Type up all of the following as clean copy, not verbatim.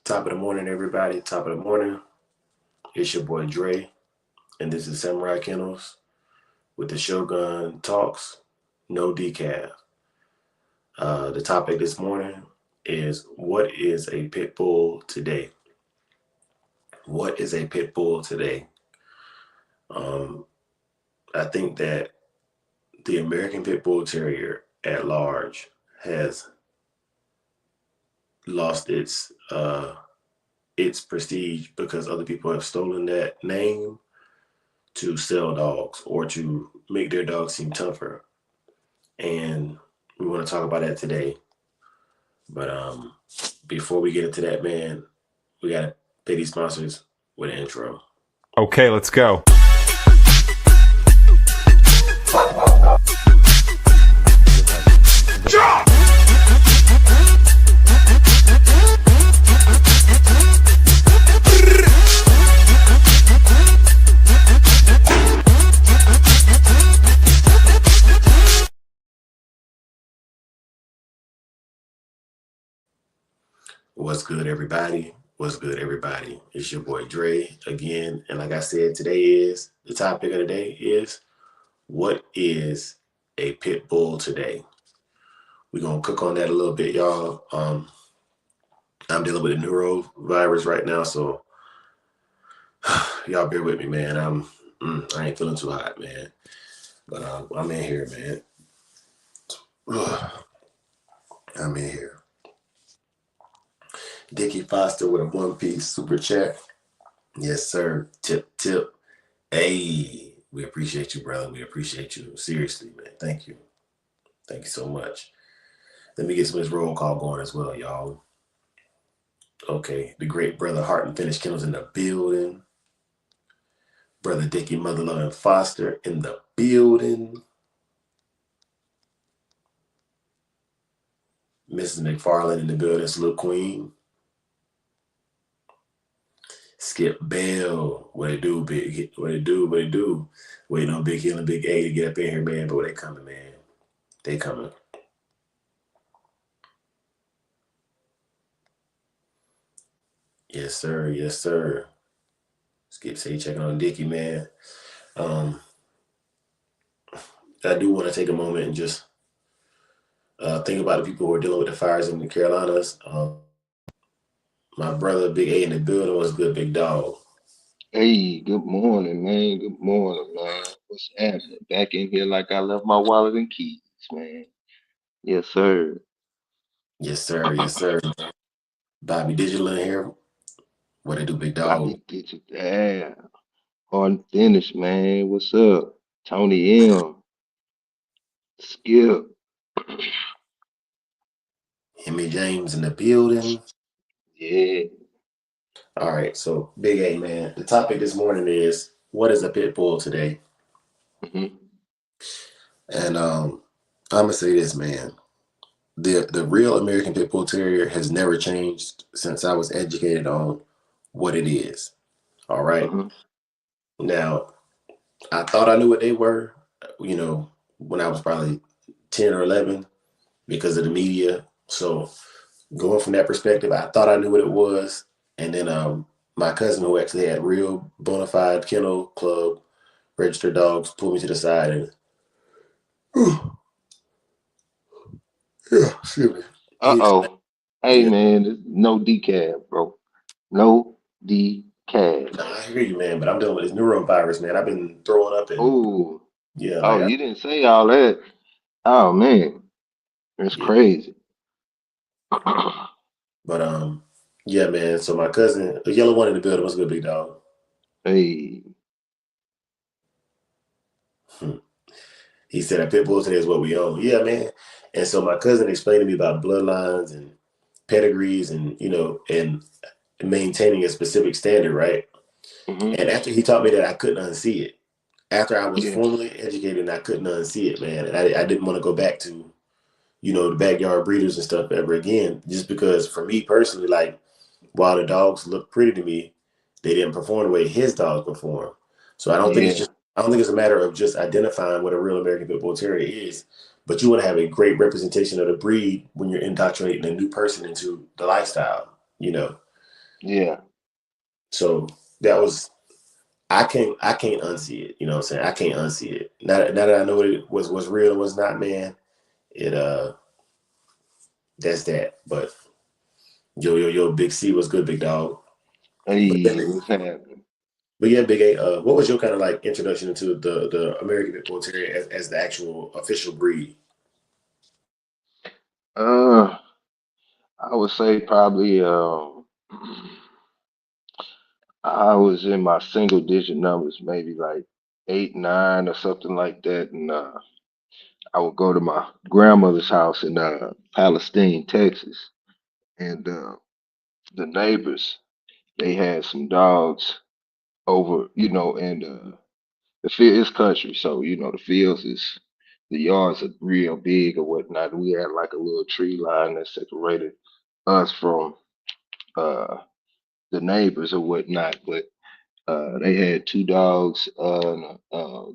Top of the morning, everybody. Top of the morning. It's your boy Dre, and this is Samurai Kennels with the Shogun Talks, no DECAFF. The topic this morning is what is a pit bull today? What is a pit bull today? I think that the American Pit Bull Terrier at large has lost its prestige because other people have stolen that name to sell dogs or to make their dogs seem tougher. And we want to talk about that today. But before we get into that, man, we got to pay these sponsors with an intro. Okay, let's go. What's good, everybody? What's good, everybody? It's your boy Dre again. And like I said, the topic of the day is what is a pit bull today? We're going to cook on that a little bit, y'all. I'm dealing with a neurovirus right now, so y'all bear with me, man. I ain't feeling too hot, man. But I'm in here, man. I'm in here. Dickie Foster with a one-piece super chat. Yes, sir. Tip. Hey, we appreciate you, brother. We appreciate you. Seriously, man. Thank you. Thank you so much. Let me get some of this roll call going as well, y'all. Okay. The great brother Hart and Finish Kennels in the building. Brother Dickie Motherlove Foster in the building. Mrs. McFarland in the building. Salute Queen. Skip Bell, what it do, big, what it do. Waiting on Big Hill and Big A to get up in here, man. But they coming, man. They coming. Yes, sir. Yes, sir. Skip say checking on Dickie, man. I do want to take a moment and just think about the people who are dealing with the fires in the Carolinas. My brother Big A in the building was good, big dog. Hey, good morning, man. Good morning, man. What's happening? Back in here like I left my wallet and keys, man. Yes, sir. Yes, sir. Yes, sir. Bobby Digital in here. What they do, big dog? Bobby Digital. Yeah. Hard finish, man. What's up? Tony M. Skip. Hemi James in the building. Yeah. All right, so Big A, man. The topic this morning is what is a pit bull today? Mm-hmm. And I'm gonna say this, man. The real American Pit Bull Terrier has never changed since I was educated on what it is. All right. Uh-huh. Now, I thought I knew what they were, when I was probably 10 or 11 because of the media. So going from that perspective, I thought I knew what it was. And then my cousin, who actually had real bona fide kennel club registered dogs, pulled me to the side and excuse me. Uh-oh. Hey, Yeah. man, there's no decaf, bro. No decaf. Nah, I hear you, man, but I'm dealing with this neurovirus, man. I've been throwing up and Oh. yeah, Oh, you didn't say all that. Oh, man. That's yeah. crazy. But yeah, man. So my cousin, the yellow one in the building, was a good big dog. Hey. He said a pit bull today is what we own. Yeah, man. And so my cousin explained to me about bloodlines and pedigrees and and maintaining a specific standard, right? Mm-hmm. And after he taught me that, I couldn't unsee it. After I was Yeah. formally educated, and I couldn't unsee it, man. And I didn't want to go back to, the backyard breeders and stuff ever again, just because for me personally, like, while the dogs look pretty to me, they didn't perform the way his dogs perform. So I don't think it's a matter of just identifying what a real American Pit Bull Terrier is, but you want to have a great representation of the breed when you're indoctrinating a new person into the lifestyle, Yeah. So that was I can't unsee it. You know what I'm saying? I can't unsee it. Now that I know what it was real and was not, man, it that's that. But yo, Big C was good, big dog. But Hey, what's happening? yeah, Big A, what was your kind of like introduction into the American Pit Bull Terrier as the actual official breed? Uh, I would say probably I was in my single digit numbers, maybe like 8, 9 or something like that. And I would go to my grandmother's house in Palestine, Texas. And the neighbors, they had some dogs over, and the field is country. So, the fields the yards are real big or whatnot. We had like a little tree line that separated us from uh, the neighbors or whatnot. But they had two dogs that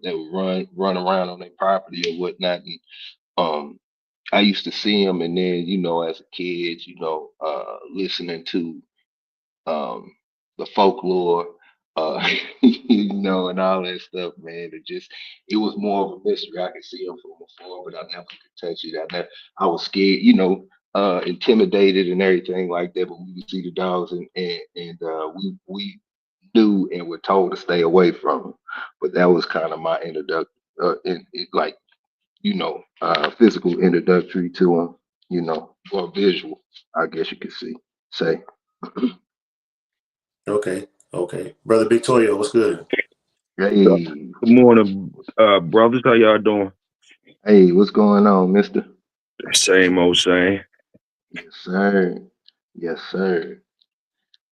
would run around on their property or whatnot, and um, I used to see them. And then as a kid, listening to um, the folklore, uh, and all that stuff, man. It was more of a mystery. I could see them from afar, but I never could touch it. I was scared, intimidated and everything like that. But we would see the dogs, and we knew and were told to stay away from them. But that was kind of my introduction, like physical introductory to them, or visual, I guess you could say. Okay, okay, brother Victoria, what's good? Hey, Good morning, brothers. How y'all doing? hey, what's going on, Mister? Same old same. Yes, sir. Yes, sir.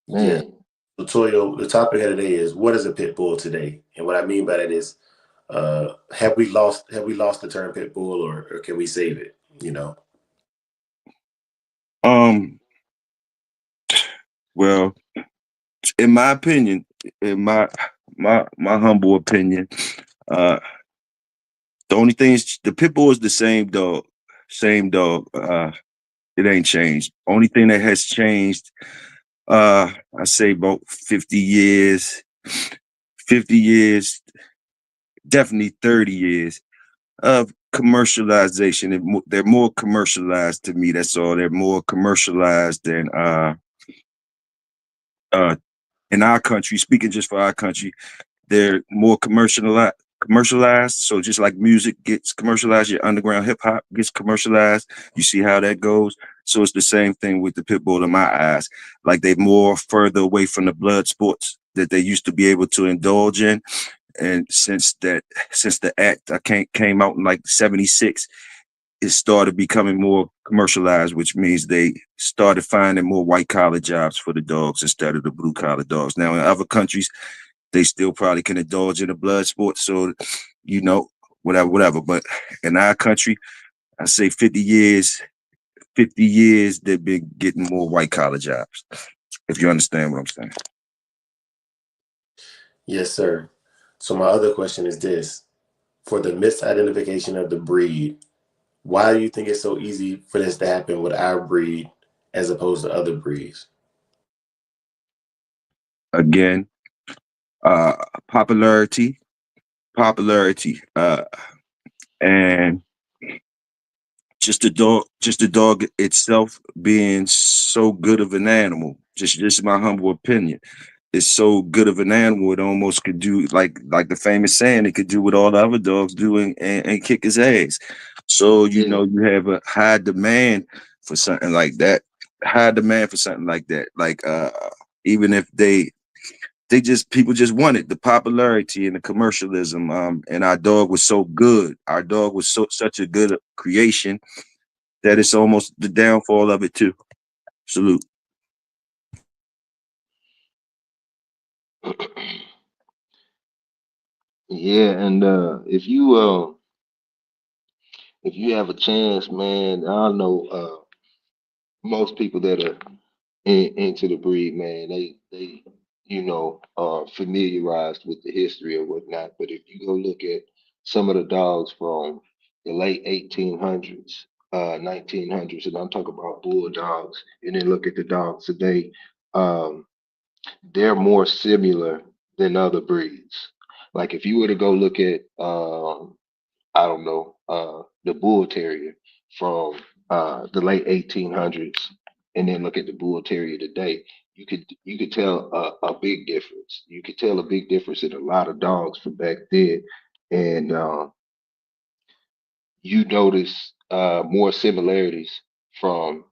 Yes. Man, So Toyo, the topic of today is what is a pit bull today? And what I mean by that is, have we lost the term pit bull, or can we save it? You know. Um, well, in my opinion, in my humble opinion, uh, the only thing is the pit bull is the same dog, same dog. It ain't changed. Only thing that has changed, I say about 50 years, 50 years, definitely 30 years of commercialization. They're more commercialized to me. That's all. They're more commercialized than uh in our country. Speaking just for our country, they're more commercialized. Commercialized. So just like music gets commercialized, your underground hip hop gets commercialized. You see how that goes. So it's the same thing with the pit bull in my eyes. Like they're more further away from the blood sports that they used to be able to indulge in. And since the act came out in like '76, it started becoming more commercialized, which means they started finding more white collar jobs for the dogs instead of the blue collar dogs. Now, in other countries, they still probably can indulge in the blood sport. So, you know, whatever. But in our country, I say 50 years, they've been getting more white collar jobs, if you understand what I'm saying. Yes, sir. So my other question is this: for the misidentification of the breed, why do you think it's so easy for this to happen with our breed as opposed to other breeds? Again, uh, popularity, popularity, and just the dog itself being so good of an animal. Just my humble opinion. It's so good of an animal, it almost could do like the famous saying, it could do what all the other dogs do and kick his ass. So, yeah, you have a high demand for something like that. High demand for something like that. Like even if they just people just wanted the popularity and the commercialism. And our dog was so good. Our dog was such a good creation that it's almost the downfall of it too. Salute. yeah, and if you have a chance, man, I know most people that are into the breed, man, they are familiarized with the history or whatnot. But if you go look at some of the dogs from the late 1800s, 1900s, and I'm talking about bulldogs, and then look at the dogs today. they're more similar than other breeds. Like if you were to go look at I don't know, the bull terrier from the late 1800s, and then look at the bull terrier today, you could tell a big difference. You could tell a big difference in a lot of dogs from back then, and you notice more similarities from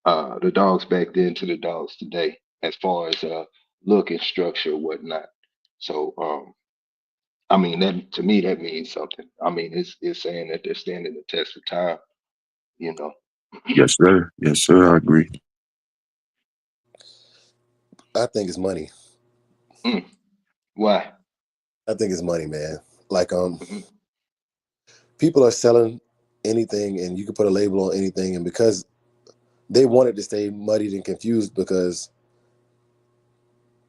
the dogs back then to the dogs today, as far as look and structure and whatnot. So, I mean, that to me that means something. I mean, it's saying that they're standing the test of time. You know. Yes, sir. Yes, sir. I agree. I think it's money. Mm, why? I think it's money, man. Like Mhm. people are selling anything, and you can put a label on anything, and because they want it to stay muddied and confused, because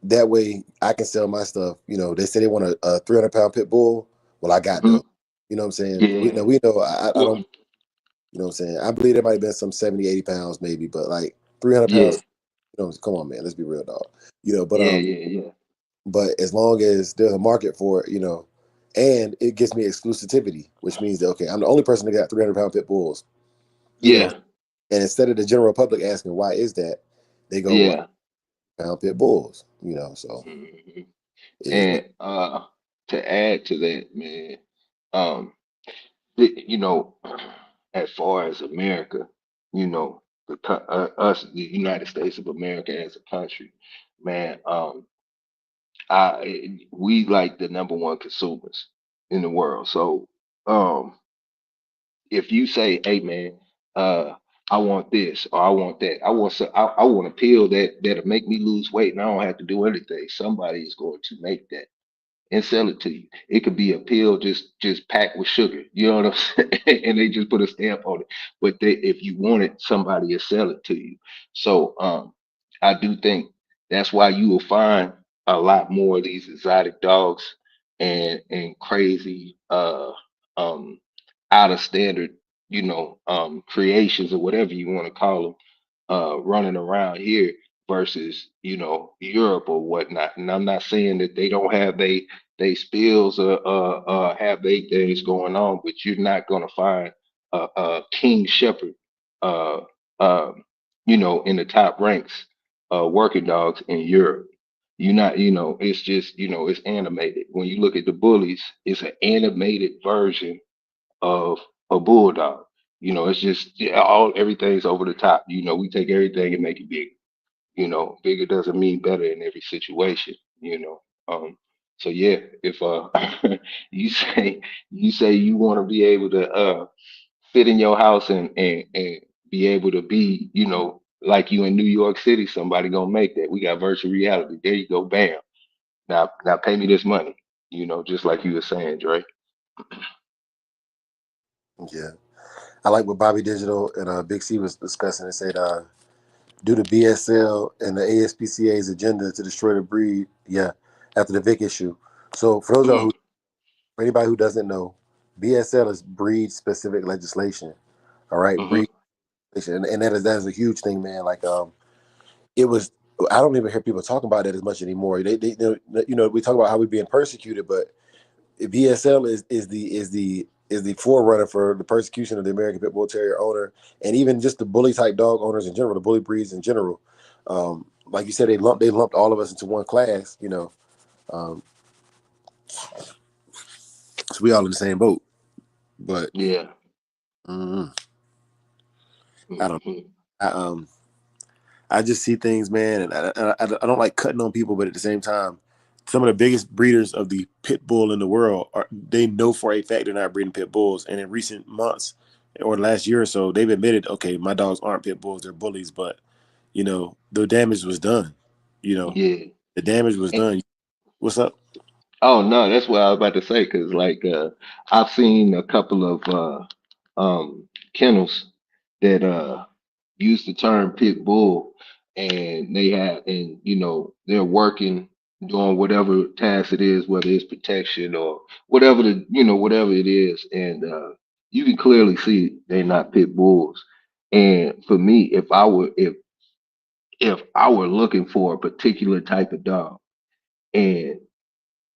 that way I can sell my stuff. They say they want a 300-pound pit bull. Well, I got Mhm. those. You know what I'm saying? We Yeah. know. I Well. don't. You know what I'm saying? I believe there might have been some 70, 80 pounds maybe, but like 300 Yeah. pounds. Come on, man. Let's be real, dog. Yeah. Yeah. Yeah. But as long as there's a market for it, and it gives me exclusivity, which means that okay, I'm the only person that got 300-pound pit bulls. You know, Yeah. and instead of the general public asking why is that, they go, well, Yeah. pound pit bulls. So Mhm. it is what. And to add to that, man, um, you know, as far as America, us, the United States of America as a country, man, we like the number one consumers in the world. So, um, if you say, "Hey, man, uh, I want this or I want that. I want a pill that'll make me lose weight, and I don't have to do anything." Somebody is going to make that and sell it to you. It could be a pill just packed with sugar. You know what I'm saying? And they just put a stamp on it. But if you want it, somebody will sell it to you. So I do think that's why you will find a lot more of these exotic dogs and crazy um out of standard, creations or whatever you want to call them, running around here versus Europe or whatnot. And I'm not saying that they don't have they spills or have they things going on, but you're not going to find a King Shepherd, uh, uh, in the top ranks, working dogs in Europe. You're not, it's just, it's animated. When you look at the bullies, it's an animated version of a bulldog. It's just, yeah, all everything's over the top. We take everything and make it big. Bigger doesn't mean better in every situation. So yeah, if you say you want to be able to fit in your house and be able to be, like you in New York City, somebody gonna make that. We got virtual reality. There you go, bam. Now pay me this money. Just like you were saying, Dre. Yeah, I like what Bobby Digital and Big C was discussing. They said, due to BSL and the ASPCA's agenda to destroy the breed, yeah, after the Vic issue. So for those of Mm, for anybody who doesn't know, BSL is breed specific legislation. All right, hmm breed, and that is a huge thing, man. Like it was. I don't even hear people talking about that as much anymore. We talk about how we're being persecuted, but BSL is the forerunner for the persecution of the American Pit Bull Terrier owner, and even just the bully type dog owners in general, the bully breeds in general. Like you said, they lumped all of us into one class. Um, so we all in the same boat. But Yeah. mm, I don't. hmm I, um, I just see things, man, and I don't like cutting on people, but at the same time, some of the biggest breeders of the pit bull in the world they know for a fact they're not breeding pit bulls. And in recent months or the last year or so, they've admitted, okay, my dogs aren't pit bulls, they're bullies, but the damage was done. You know, Yeah. the damage was And, done. What's up? oh no, that's what I was about to say. Cause like I've seen a couple of kennels that use the term pit bull, and they're working doing whatever task it is, whether it's protection or whatever it is, and you can clearly see they're not pit bulls. And for me, if if I were looking for a particular type of dog, and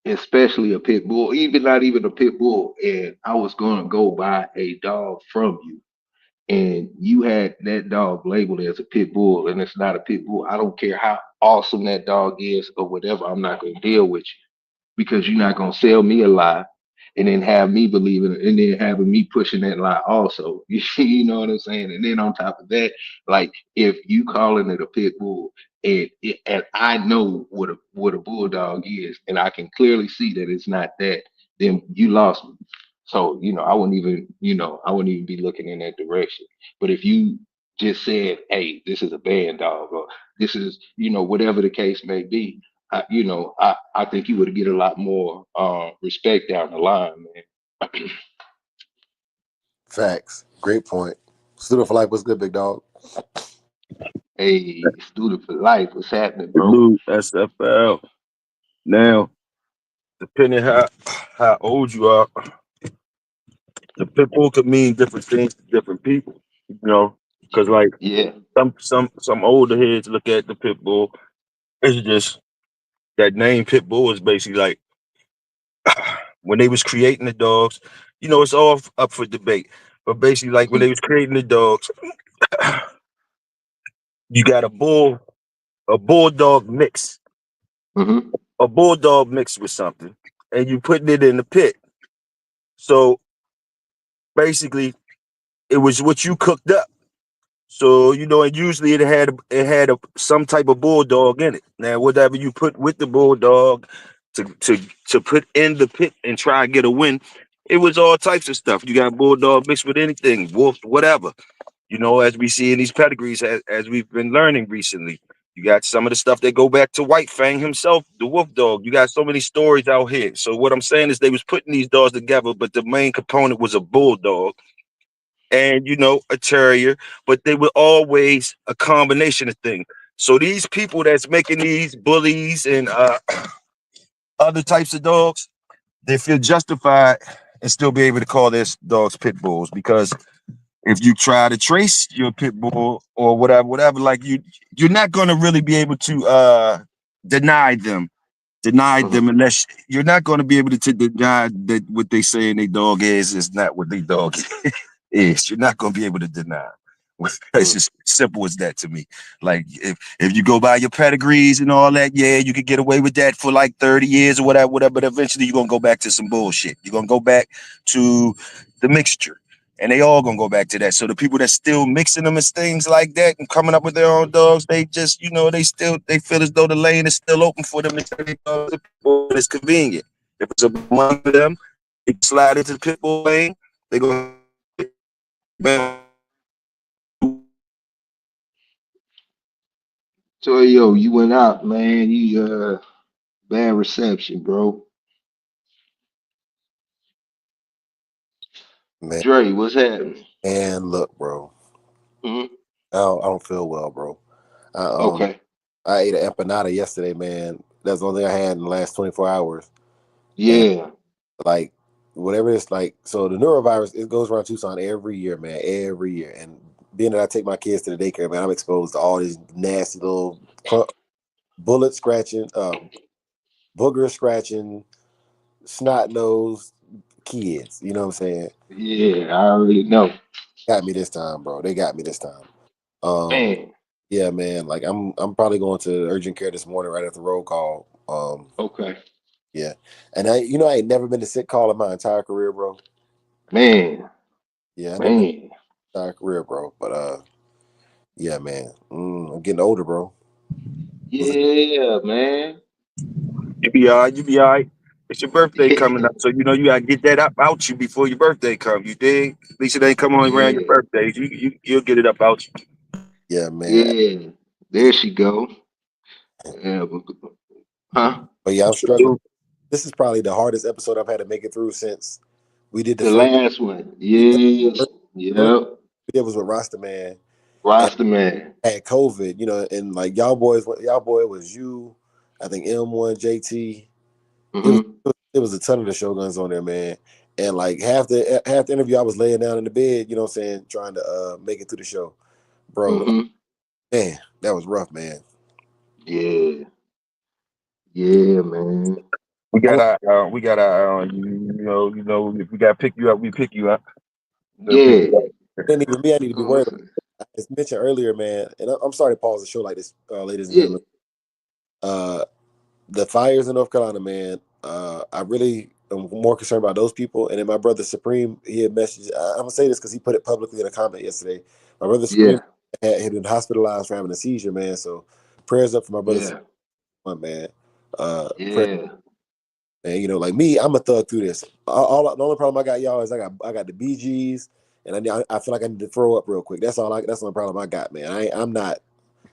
especially a pit bull, even not even a pit bull, and I was going to go buy a dog from you, and you had that dog labeled as a pit bull, and it's not a pit bull, I don't care how awesome that dog is or whatever, I'm not going to deal with you because you're not gonna sell me a lie and then have me believing it and then having me pushing that lie also. You know what I'm saying? And then on top of that, like if you calling it a pit bull and I know what a bulldog is and I can clearly see that it's not that, then you lost me. So, I wouldn't even be looking in that direction. But if you just said, hey, this is a band dog, or this is, whatever the case may be, I think you would get a lot more respect down the line, man. Facts. Great point. Student for life, what's good, big dog? Hey, student for life, what's happening, bro? Salute SFL. Now, depending how old you are, the pit bull could mean different things to different people. You know, because like Yeah. some older heads look at the pit bull. It's just that name pit bull is basically like when they was creating the dogs. You know, it's all up for debate. But basically, like when Hmm. they was creating the dogs, you got a bulldog mix, Hmm. a bulldog mixed with something, and you putting it in the pit. So basically, it was what you cooked up. So and usually it had some type of bulldog in it. Now, whatever you put with the bulldog to put in the pit and try and get a win, it was all types of stuff. You got bulldog mixed with anything, wolf, whatever. As we see in these pedigrees, as we've been learning recently. You got some of the stuff that go back to White Fang himself, the wolf dog. You got so many stories out here. So what I'm saying is they was putting these dogs together, but the main component was a bulldog and a terrier, but they were always a combination of things. So these people that's making these bullies and other types of dogs, they feel justified and still be able to call their dogs pit bulls because if you try to trace your pit bull or whatever, like you're not going to really be able to deny them. Deny Hmm. them unless you're not going to be able to deny that what they say in their dog is not what their dog is. You're not going to be able to deny. It's Hmm. just simple as that to me. Like if you go by your pedigrees and all that, yeah, you could get away with that for like 30 years or whatever. But eventually you're gonna go back to some bullshit. You're gonna go back to the mixture. And they all gonna go back to that. So the people that's still mixing them as things like that and coming up with their own dogs, they just, they feel as though the lane is still open for them to say they dogs are pit bull, and it's convenient. If it's among them, they slide into the pit bull lane, they go. So yo, you went out, man. You bad reception, bro. Man, Dre, what's happening? and look, bro. Hmm. I don't feel well, bro. I Okay. I ate an empanada yesterday, man. That's the only thing I had in the last 24 hours. And Yeah. like whatever it's like, so the neurovirus, it goes around Tucson every year, man. Every year. And being that I take my kids to the daycare, man, I'm exposed to all these nasty little bullet scratching, booger scratching, snot nose kids. You know what I'm saying? Yeah, I already know. Got me this time, bro. They got me this time. Um, Man. yeah, man. Like I'm probably going to urgent care this morning right after roll call. Okay. Yeah, and I ain't never been to sick call in my entire career, bro. Man. Yeah, I never been Man. in my entire career, bro. But yeah, man. I'm getting older, bro. Yeah, man. You be all right. You be all right. It's your birthday coming up, so you gotta get that up out you before your birthday comes. You dig? At least it ain't come on around your Yeah. birthday. You'll get it up out you. Yeah, man. Yeah. There she go. Yeah, huh? But yeah, I'm struggling. So, This is probably the hardest episode I've had to make it through since we did the The first. last one. The Yes. first Yep. we did was with Rasta Man and Rasta man. had COVID. And like y'all boy, it was you. I think M1 JT. It was Mm-hmm. it was a ton of the Shoguns on there, man. And like half the interview, I was laying down in the bed, you know what I'm saying, trying to make it through the show, bro. Mm-hmm. Man, that was rough, man. Yeah. Yeah, man. We I got went, our, you know, if we got to pick you up, we pick you up. So pick Yeah. you up. didn't even me. I need to be Oh, worried. As mentioned earlier, man, and I'm sorry to pause the show like this, ladies and yeah. gentlemen. Uh, the fires in North Carolina, man. I really am more concerned about those people. And then my brother Supreme, he had messaged. I'm gonna say this because he put it publicly in a comment yesterday. My brother Supreme Yeah. had been hospitalized for having a seizure, man. So prayers up for my brother Yeah. Supreme, man. Prayers, Yeah. man. You know, like me, I'm a thug through this. The only problem I got, y'all, is I got the BGs, and I feel like I need to throw up real quick. That's all. That's the only problem I got, man. I'm not.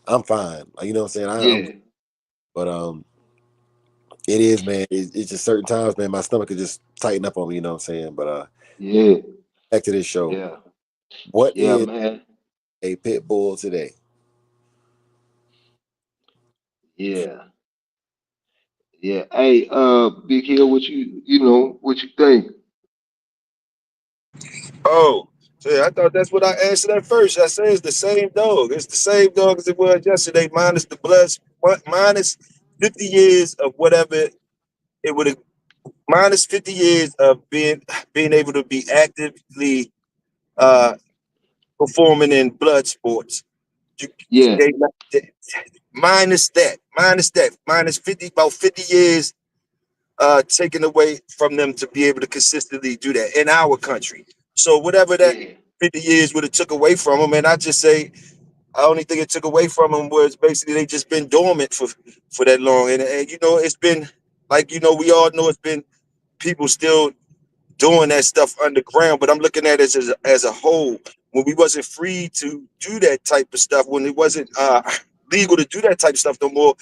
I'm fine. Like, you know what I'm saying? I'm. Yeah. But it is, man. It's just certain times, man. My stomach could just tighten up on me. You know what I'm saying? But Yeah. back to this show. Yeah. What Yeah, is man. a pit bull today? Yeah. Yeah. Hey, Big Hill, what you think? Oh, so yeah, I thought that's what I answered at first. I say it's the same dog. It's the same dog as it was yesterday, minus the blood, minus 50 years of whatever it would have, minus 50 years of being able to be actively uh, performing in blood sports. You, Yeah. they, minus 50, about 50 years taken away from them to be able to consistently do that in our country. So whatever that Yeah. 50 years would have took away from them, and I just say I only think it took away from them was basically they just been dormant for that long, and you know it's been like we all know it's been people still doing that stuff underground, but I'm looking at it as a whole. When we wasn't free to do that type of stuff, when it wasn't legal to do that type of stuff no more,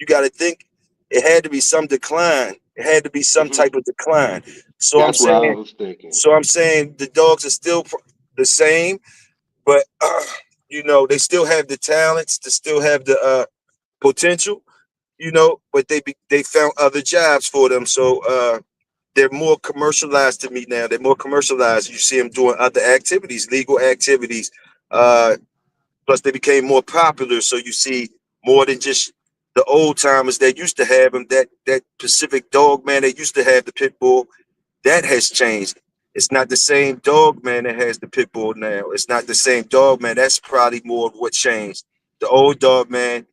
you got to think it had to be some decline. It had to be some Hmm. type of decline. So I'm That's what I saying, was thinking. the dogs are still the same, but they still have the talents, to still have the potential, but they found other jobs for them. So they're more commercialized to me now. They're more commercialized. You see them doing other activities, legal activities. Uh, Plus, they became more popular. So you see more than just the old timers that used to have them. That Pacific dog man that used to have the pit bull, that has changed. It's not the same dog man that has the pit bull now. It's not the same dog man. That's probably more of what changed. The old dog man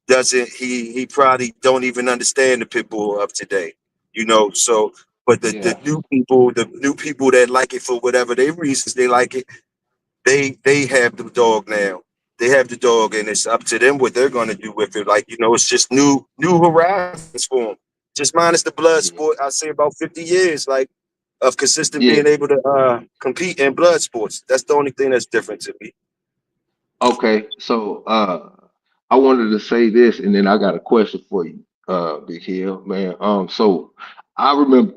doesn't he probably don't even understand the pit bull of today, so but Yeah. the new people that like it for whatever their reasons they like it, they have the dog now. They have the dog, and it's up to them what they're going to do with it. Like, it's just new horizons for them. Just minus the blood Yeah. sport, I say about 50 years like of consistent Yeah. being able to compete in blood sports. That's the only thing that's different to me. Okay. So I wanted to say this and then I got a question for you, Big Hill, man. So I remember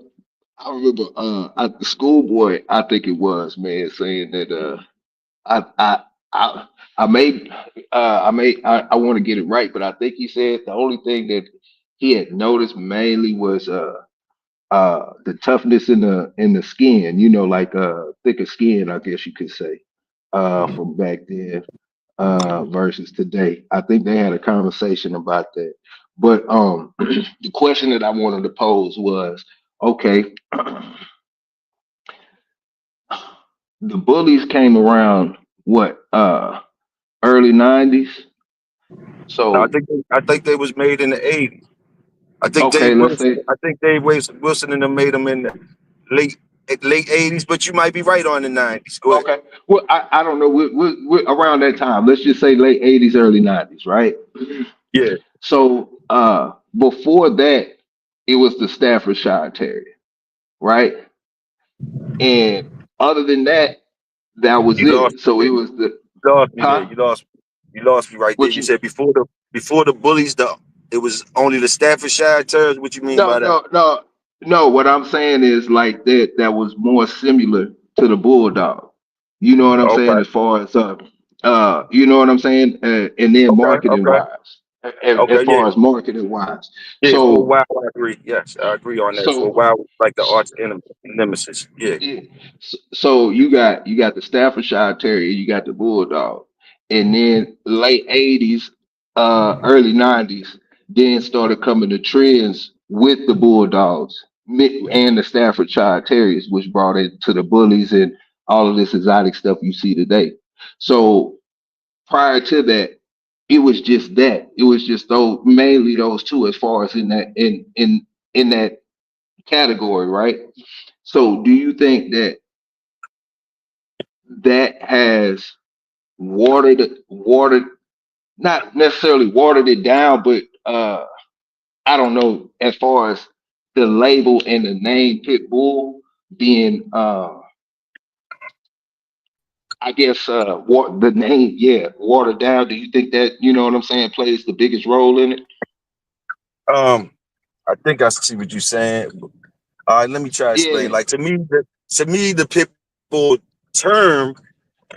at the schoolboy, I think it was, man, saying that I I I I want to get it right, but I think he said the only thing that he had noticed mainly was the toughness in the skin, like thicker skin, I guess you could say, from back then versus today. I think they had a conversation about that. But the question that I wanted to pose was, okay, the bullies came around what early 90s. Now, So I think they was made in the 80s. okay, let's say I think Dave Wilson and them made them in the late late 80s, but you might be right on the 90s. Go ahead. okay. Well, I don't know. We're around that time. Let's just say late 80s, early 90s, right? Yeah. So before that, it was the Staffordshire Terrier, right? And other than that, that was You lost it. me So it there. was the You lost me there. huh? You lost me right there. What You you said before the bullies, it was only the Staffordshire Terriers. What you mean no by that? no no no. What I'm saying is like that was more similar to the bulldog. You know what I'm saying? Okay. As far as you know what I'm saying? And then Okay. marketing Okay. wise, as Okay. Yeah. far as marketing wise. Yeah. For a So while, I agree. Yes, I agree on that. For a so while, like the arch enemy, nemesis. Yeah. yeah. So you got the Staffordshire Terrier, you got the bulldog, and then late 80s, early 90s, then started coming the trends with the Bulldogs and the Staffordshire Terriers, which brought it to the bullies and all of this exotic stuff you see today. So prior to that, it was just that. It was just those, mainly those two, as far as in that category, right? So do you think that that has watered, not necessarily watered it down, but I don't know, as far as the label and the name Pitbull being I guess what the name, yeah, watered down. Do you think that, you know what I'm saying, plays the biggest role in it? Um, I think I see what you're saying. All right, let me try to explain. Yeah. Like to me, the pit bull term,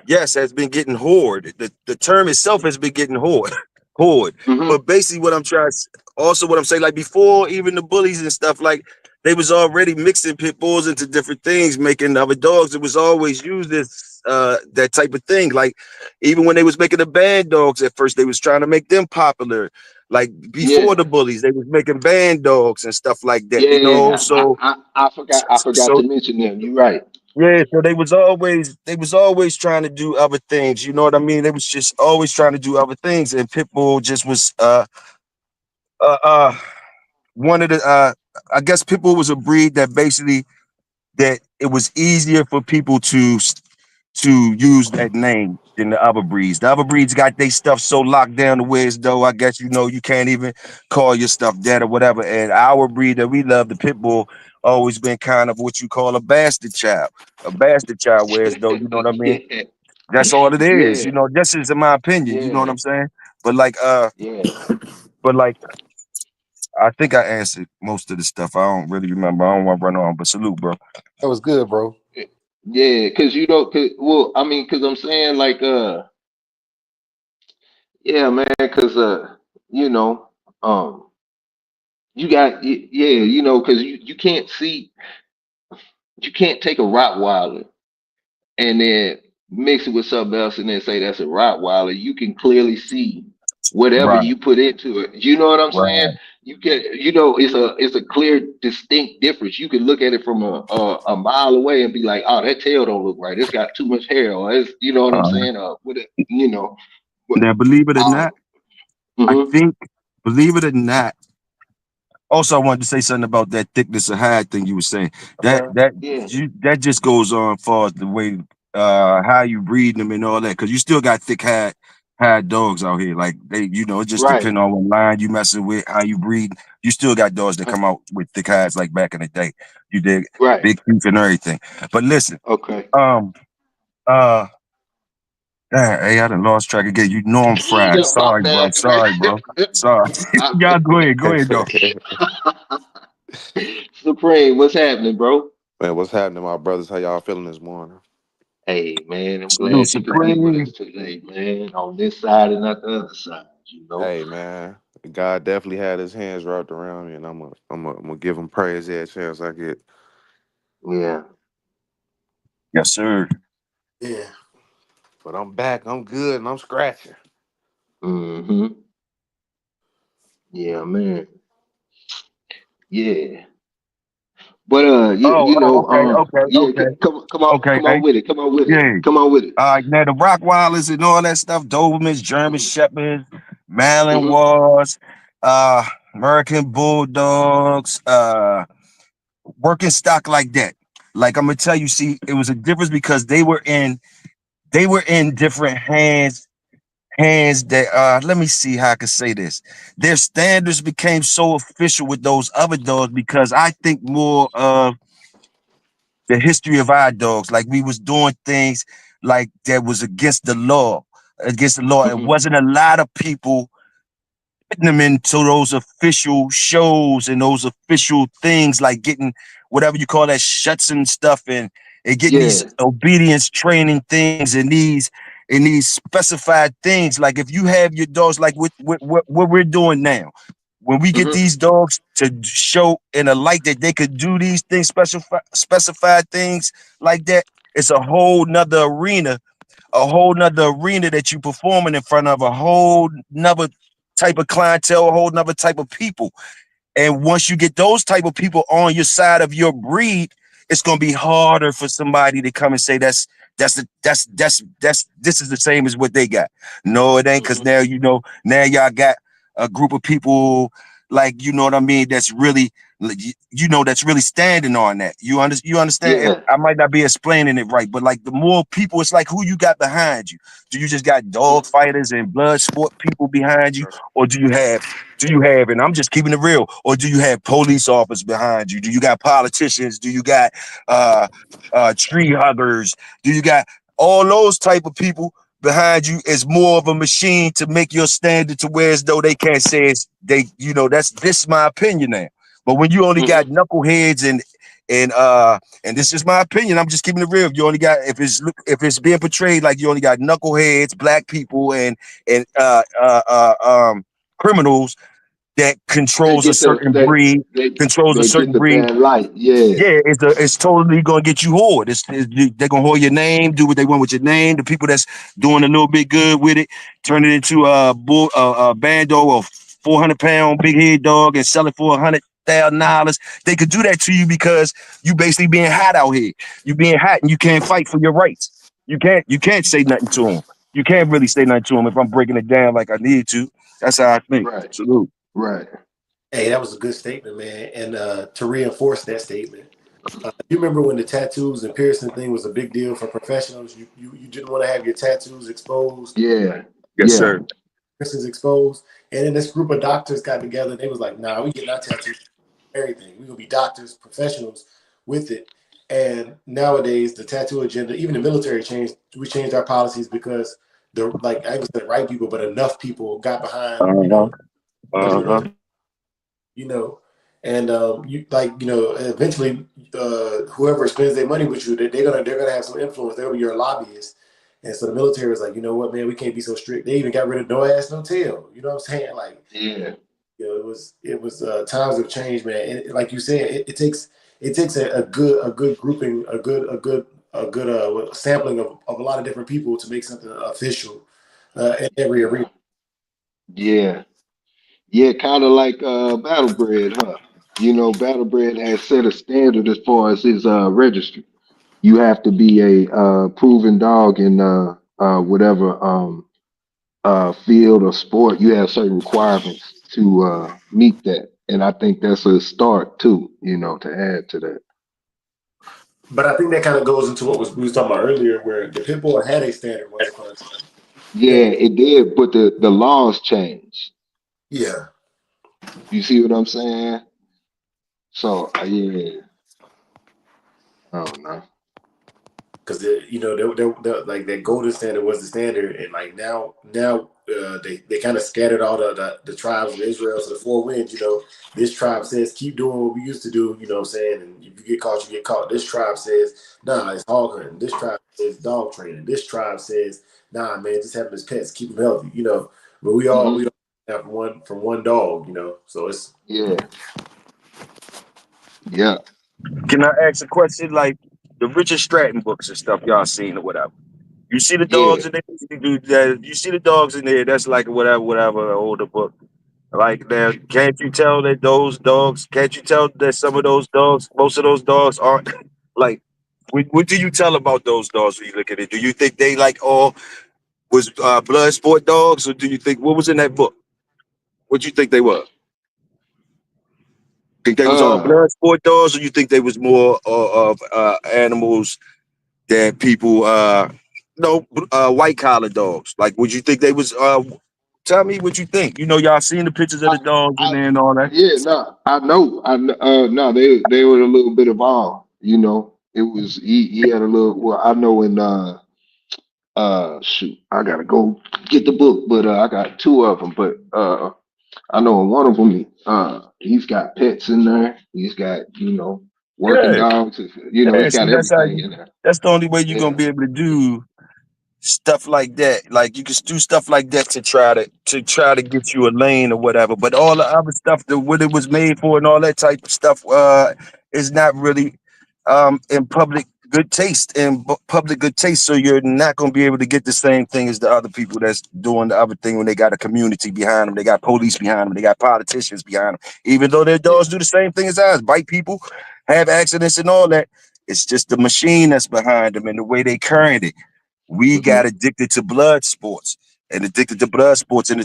yes, has been getting hoard. The term itself has been getting hoard. Hmm. But basically, what I'm trying, also what I'm saying, like before, even the bullies and stuff, like they was already mixing pit bulls into different things, making other dogs. It was always used as that type of thing. Like even when they was making the band dogs at first, they was trying to make them popular. Like before the Yeah. bullies, they was making band dogs and stuff like that. You know, Yeah. so I forgot so to mention them. You're right. yeah, so they was always trying to do other things. You know what I mean? They was just always trying to do other things, and Pitbull just was uh uh one of the I guess Pitbull was a breed that basically that it was easier for people to use that name than the other breeds. The other breeds got their stuff so locked down to where as though I guess you know you can't even call your stuff that or whatever. And our breed that we love, the pit bull, always been kind of what you call a bastard child. A bastard child, whereas though, you know what I mean? Yeah. That's all it is, you Yeah. know. This is in my opinion, you know what Yeah. I'm saying? But like Yeah. but like I think I answered most of the stuff. I don't really remember. I don't want to run on, but salute, bro. That was good, bro. Yeah, cause you know, well, I mean, cause I'm saying like, yeah, man, cause you know, um, you got, yeah, you know, cause you can't see, you can't take a Rottweiler and then mix it with something else and then say that's a Rottweiler. You can clearly see whatever Right, you put into it. You know what I'm saying? right. You can, you know, it's a clear, distinct difference. You can look at it from a mile away and be like, oh, that tail don't look right. It's got too much hair, or it's, you know what I'm Uh, saying? With it, you know, but now believe it or um, not, I hmm think believe it or not. Also, I wanted to say something about that thickness of hide thing you were saying. That Uh-huh. that yeah, that just goes on far as the way how you breed them and all that, because you still got thick hide dogs out here. Like they, you know, it just right, depends on what line you messing with, how you breed. You still got dogs that uh, come out with thick hides like back in the day. You did right, big teeth and everything. But listen, okay. um, uh, hey, I done lost track again. You know I'm fried. Yeah, my Sorry, bro. bad, man. Sorry, bro. Sorry. I, Y'all go ahead though. Supreme, what's happening, bro? Man, what's happening, my brothers? How y'all feeling this morning? Hey, man, I'm Salute glad you could be with us Supreme. today, man. On this side and not the other side, you know. Hey, man, God definitely had His hands wrapped around me, and I'm gonna give Him praise every chance I get. Yeah. Yes, sir. Yeah. But I'm back. I'm good, and I'm scratching. Mm-hmm. Yeah, man. Yeah. But you know, yeah, Okay. Okay, come on hey, with it, come on with it, yeah. come on with it. All right, now the Rockweilers and all that stuff, Dobermans, German Shepherds, Mm-hmm. Malinois, American Bulldogs, working stock like that. Like I'm gonna tell you, see, it was a difference because they were in different hands that let me see how I can say this. Their standards became so official with those other dogs because I think more of the history of our dogs. Like we was doing things like that was against the law. Against the law. It Mm-hmm. wasn't a lot of people putting them into those official shows and those official things, like getting whatever you call that shuts and stuff, and getting these Yeah. obedience training things and these specified things. Like if you have your dogs, like what we're doing now, when we get Mm-hmm. these dogs to show in a light that they could do these things, specified things like that, it's a whole nother arena a whole nother arena that you performing in front of, a whole nother type of clientele, a whole nother type of people. And once you get those type of people on your side of your breed, it's gonna be harder for somebody to come and say that's this is the same as what they got. No, it ain't, because now now y'all got a group of people, like, you know what I mean, that's really, that's really standing on that. You understand? Yeah. I might not be explaining it right, but like the more people, it's like who you got behind you. Do you just got dog fighters and blood sport people behind you, or do you have, and I'm just keeping it real, or do you have police officers behind you? Do you got politicians? Do you got tree huggers? Do you got all those type of people behind you? Is more of a machine to make your standard to where as though they can't say it's they, this is my opinion now. But when you only got knuckleheads and this is my opinion, I'm just keeping it real. You only got, if it's being portrayed like you only got knuckleheads, black people, and criminals that They controls a get the certain breed, they get the bad light. Yeah. yeah, it's totally gonna get you whored. They're gonna whore your name, do what they want with your name. The people that's doing a little bit good with it, turn it into a bando of 400-pound big head dog and sell it for $100,000. They could do that to you because you basically being hot out here. You being hot and you can't fight for your rights. You can't say nothing to them. You can't really say nothing to them if I'm breaking it down like I need to. That's how I think. Right. Salute. Right. Hey, that was a good statement, man. And to reinforce that statement, you remember when the tattoos and piercing thing was a big deal for professionals? You didn't want to have your tattoos exposed, Yeah. Yes, Yeah. sir. piercings exposed. And then this group of doctors got together. They was like, "Nah, we getting our tattoos, everything. We gonna be doctors, professionals with it." And nowadays, the tattoo agenda, even the military changed. We changed our policies because I ain't the right people, but enough people got behind, you know, and eventually, whoever spends their money with you, they're gonna have some influence. They'll be your lobbyist. And so the military was like, you know what, man, we can't be so strict. They even got rid of no ass, no tail. You know what I'm saying? Like, Yeah. it was times have changed, man. And like you said, it takes a good grouping, a good sampling of a lot of different people to make something official in every arena. Yeah. Yeah, kind of like Battlebred, huh? Battlebred has set a standard as far as his registry. You have to be a proven dog in whatever field or sport. You have certain requirements to meet that, and I think that's a start too. To add to that. But I think that kind of goes into what we was talking about earlier, where the Pitbull had a standard once upon a time. Yeah, it did, but the laws changed. Yeah. You see what I'm saying? So yeah, I don't know. Because like that golden standard was the standard, and like now they kind of scattered all the tribes of Israel to the four winds. This tribe says keep doing what we used to do. You know what I'm saying? And if you get caught, you get caught. This tribe says nah, it's hog hunting. This tribe says dog training. This tribe says nah, man, just have them as pets, keep them healthy. But we all have from one dog. So it's Yeah, yeah, Can I ask a question? Like the Richard Stratton books and stuff y'all seen or whatever. You see the yeah. dogs in there. You see the dogs in there. That's like whatever older book. Like now, can't you tell that those dogs? Can't you tell that some of those dogs, most of those dogs aren't like? What do you tell about those dogs when you look at it? Do you think they like all was blood sport dogs, or do you think what was in that book? What do you think they were? Think they was all Uh, blood sport dogs, or you think they was more of animals that people no white collar dogs? Like, would you think they was tell me what you think. Y'all seen the pictures of I, the dogs in I, there and all that. yeah, no, I know, no, they were a little bit involved. It was he had a little. Well, I know in shoot, I gotta go get the book, but I got two of them, but I know in one of them, he's got pets in there. He's got, working Yeah, dogs. yeah. He's See, got everything in there. that's the only way you're gonna Yeah. be able to do stuff like that. Like you can do stuff like that to try to get you a lane or whatever. But all the other stuff, what it was made for and all that type of stuff, is not really in public good taste and public good taste. So you're not going to be able to get the same thing as the other people that's doing the other thing when they got a community behind them. They got police behind them. They got politicians behind them. Even though their dogs do the same thing as ours, bite people, have accidents and all that. It's just the machine that's behind them and the way they current it. We got addicted to blood sports and the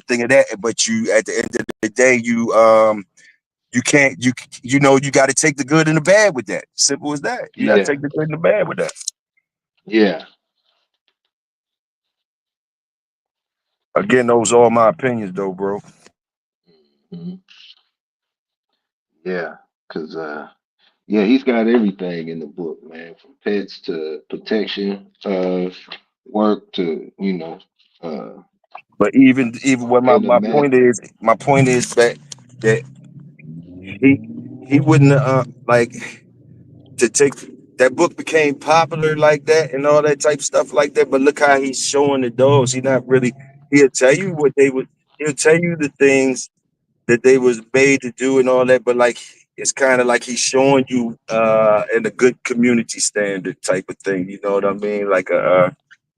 thing of that. But you, at the end of the day, you can't, you know, you got to take the good and the bad with that. Simple as that. You got to take the good and the bad with that. Yeah. Again, those are all my opinions, though, bro. Yeah, because yeah, he's got everything in the book, man, from pets to protection, work to, you know, But even what and the my point is, that he wouldn't like to take that book became popular like that and all that type of stuff like that. But look how he's showing the dogs. He not really. He'll tell you what they would. He'll tell you the things that they was made to do and all that. But like it's kind of like he's showing you in a good community standard type of thing. You know what I mean? Like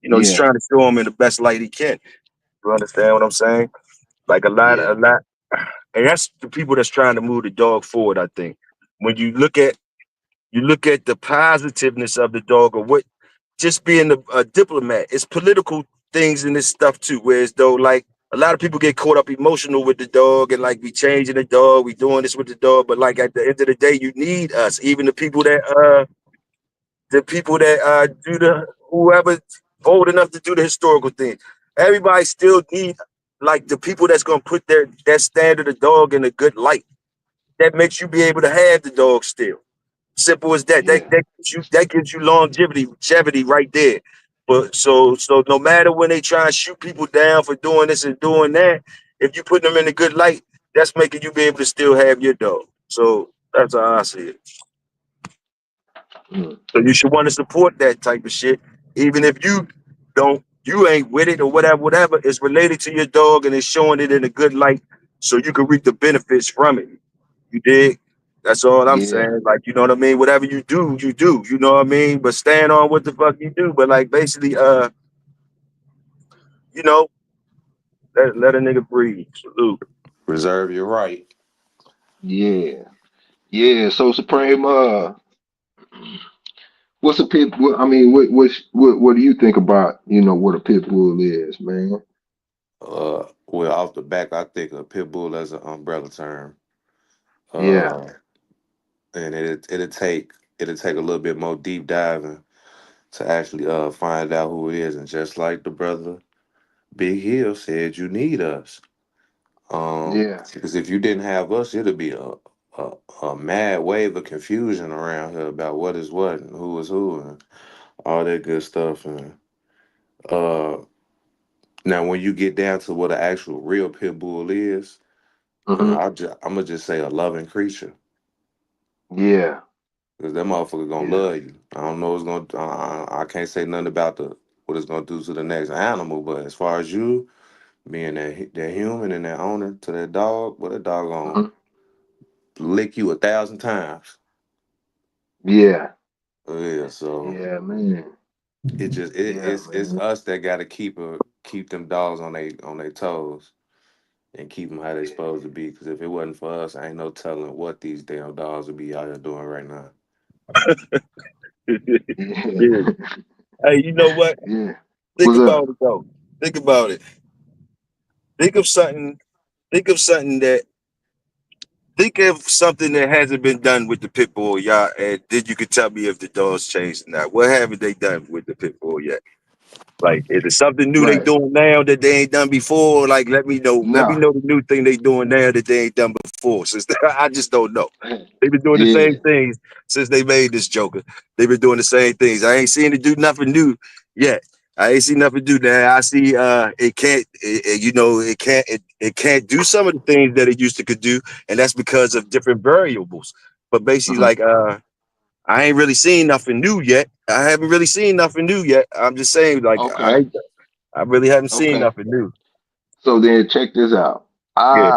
you know, he's trying to show him in the best light he can. You understand what I'm saying? Like a lot, and that's the people that's trying to move the dog forward. I think when you look at the positiveness of the dog, or what just being a diplomat, it's political things in this stuff too. Whereas though, like a lot of people get caught up emotional with the dog and like we changing the dog, we doing this with the dog, but like at the end of the day, you need us, even the people that do the whoever old enough to do the historical thing. Everybody still need like the people that's gonna put that standard of dog in a good light. That makes you be able to have the dog still. Simple as that. That gives you longevity right there. But so no matter when they try and shoot people down for doing this and doing that, if you put them in a good light, that's making you be able to still have your dog. So that's how I see it. So you should want to support that type of shit, even if you ain't with it or whatever. It's related to your dog and it's showing it in a good light, so you can reap the benefits from it. You dig? That's all I'm saying. Like, you know what I mean? Whatever you do, you do. You know what I mean? But stand on what the fuck you do. But like, basically, you know, let a nigga breathe. Salute. Reserve your right. yeah. So Supreme, what's a pit? I mean, what do you think about, you know, what a pit bull is, man? Well, off the back, I think of Pitbull as an umbrella term. Yeah, Uh, and it'll take a little bit more deep diving to actually find out who it is. And just like the brother Big Hill said, you need us. yeah, Because if you didn't have us, it'll be a, a mad wave of confusion around here about what is what and who is who and all that good stuff. And uh, now, when you get down to what an actual real pit bull is, mm-hmm, I'm gonna just say a loving creature. yeah, Because that motherfucker gonna yeah, love you. I don't know what's gonna. I can't say nothing about what it's gonna do to the next animal, but as far as you being that human and that owner to that dog, well, that dog gonna mm-hmm, lick you 1,000 times. yeah, Yeah, so yeah, man, it just yeah, it's man, us that gotta keep them dogs on their toes and keep them how they supposed to be. Because if it wasn't for us, I ain't no telling what these damn dogs would be out here doing right now. Yeah. yeah, Hey, you know what? yeah. Think What's about up? it though. Think about it. Think of something. Think of something that. Think of something that hasn't been done with the pit bull, y'all, and then you could tell me if the dog's changed or not. What haven't they done with the pit bull yet? Like, is it something new they Right. doing now that they ain't done before? Like, let me know. Let me Nah. know the new thing they doing now that they ain't done before. Since I just don't know. They've been doing the Yeah. same things since they made this Joker. They've been doing the same things. I ain't seen it do nothing new yet. I ain't seen nothing do that. I see it can't you know it can't do some of the things that it used to could do, and that's because of different variables. But basically, Hmm. like I ain't really seen nothing new yet. I haven't really seen nothing new yet. I'm just saying, like Okay. I really haven't seen Okay. nothing new. So then check this out. Yeah.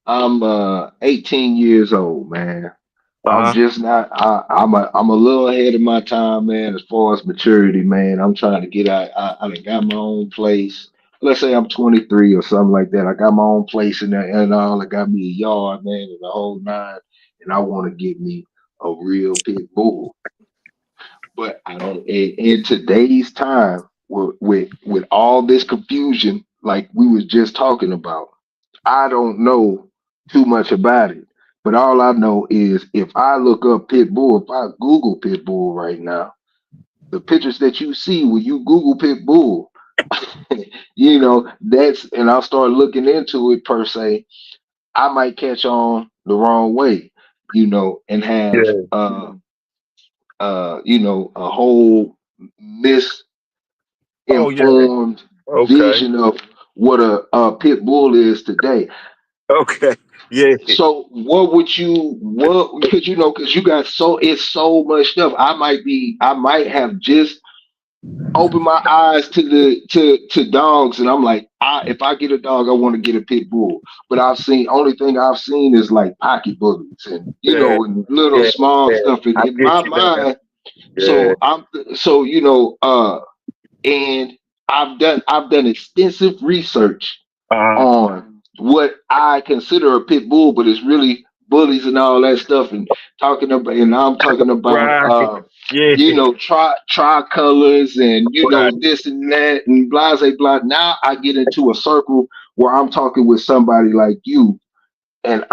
I'm 18 years old, man. I'm just not. I'm a little ahead of my time, man. As far as maturity, man, I'm trying to get out. I done got my own place. Let's say I'm 23 or something like that. I got my own place and all. I got me a yard, man, and the whole nine. And I want to get me a real pit bull. But I don't. In today's time, with all this confusion, like we was just talking about, I don't know too much about it. But all I know is if I look up pit bull, if I Google pit bull right now, the pictures that you see when you Google pit bull, and I'll start looking into it per se. I might catch on the wrong way, and have Yeah. a whole Oh yeah. misinformed Okay. vision of what a pit bull is today. Okay. Yeah. So because you got it's so much stuff. I might have just opened my eyes to dogs, and I'm like, if I get a dog, I want to get a pit bull. But only thing I've seen is like pocket bullies and Yeah. and little Yeah. small Yeah. stuff I in get my you, man. mind. Yeah. And I've done extensive research Uh, on what I consider a pit bull, but it's really bullies and all that stuff. And I'm talking about right. Yeah. tricolors and Right. this and that and blah blah blah. Now I get into a circle where I'm talking with somebody like you, and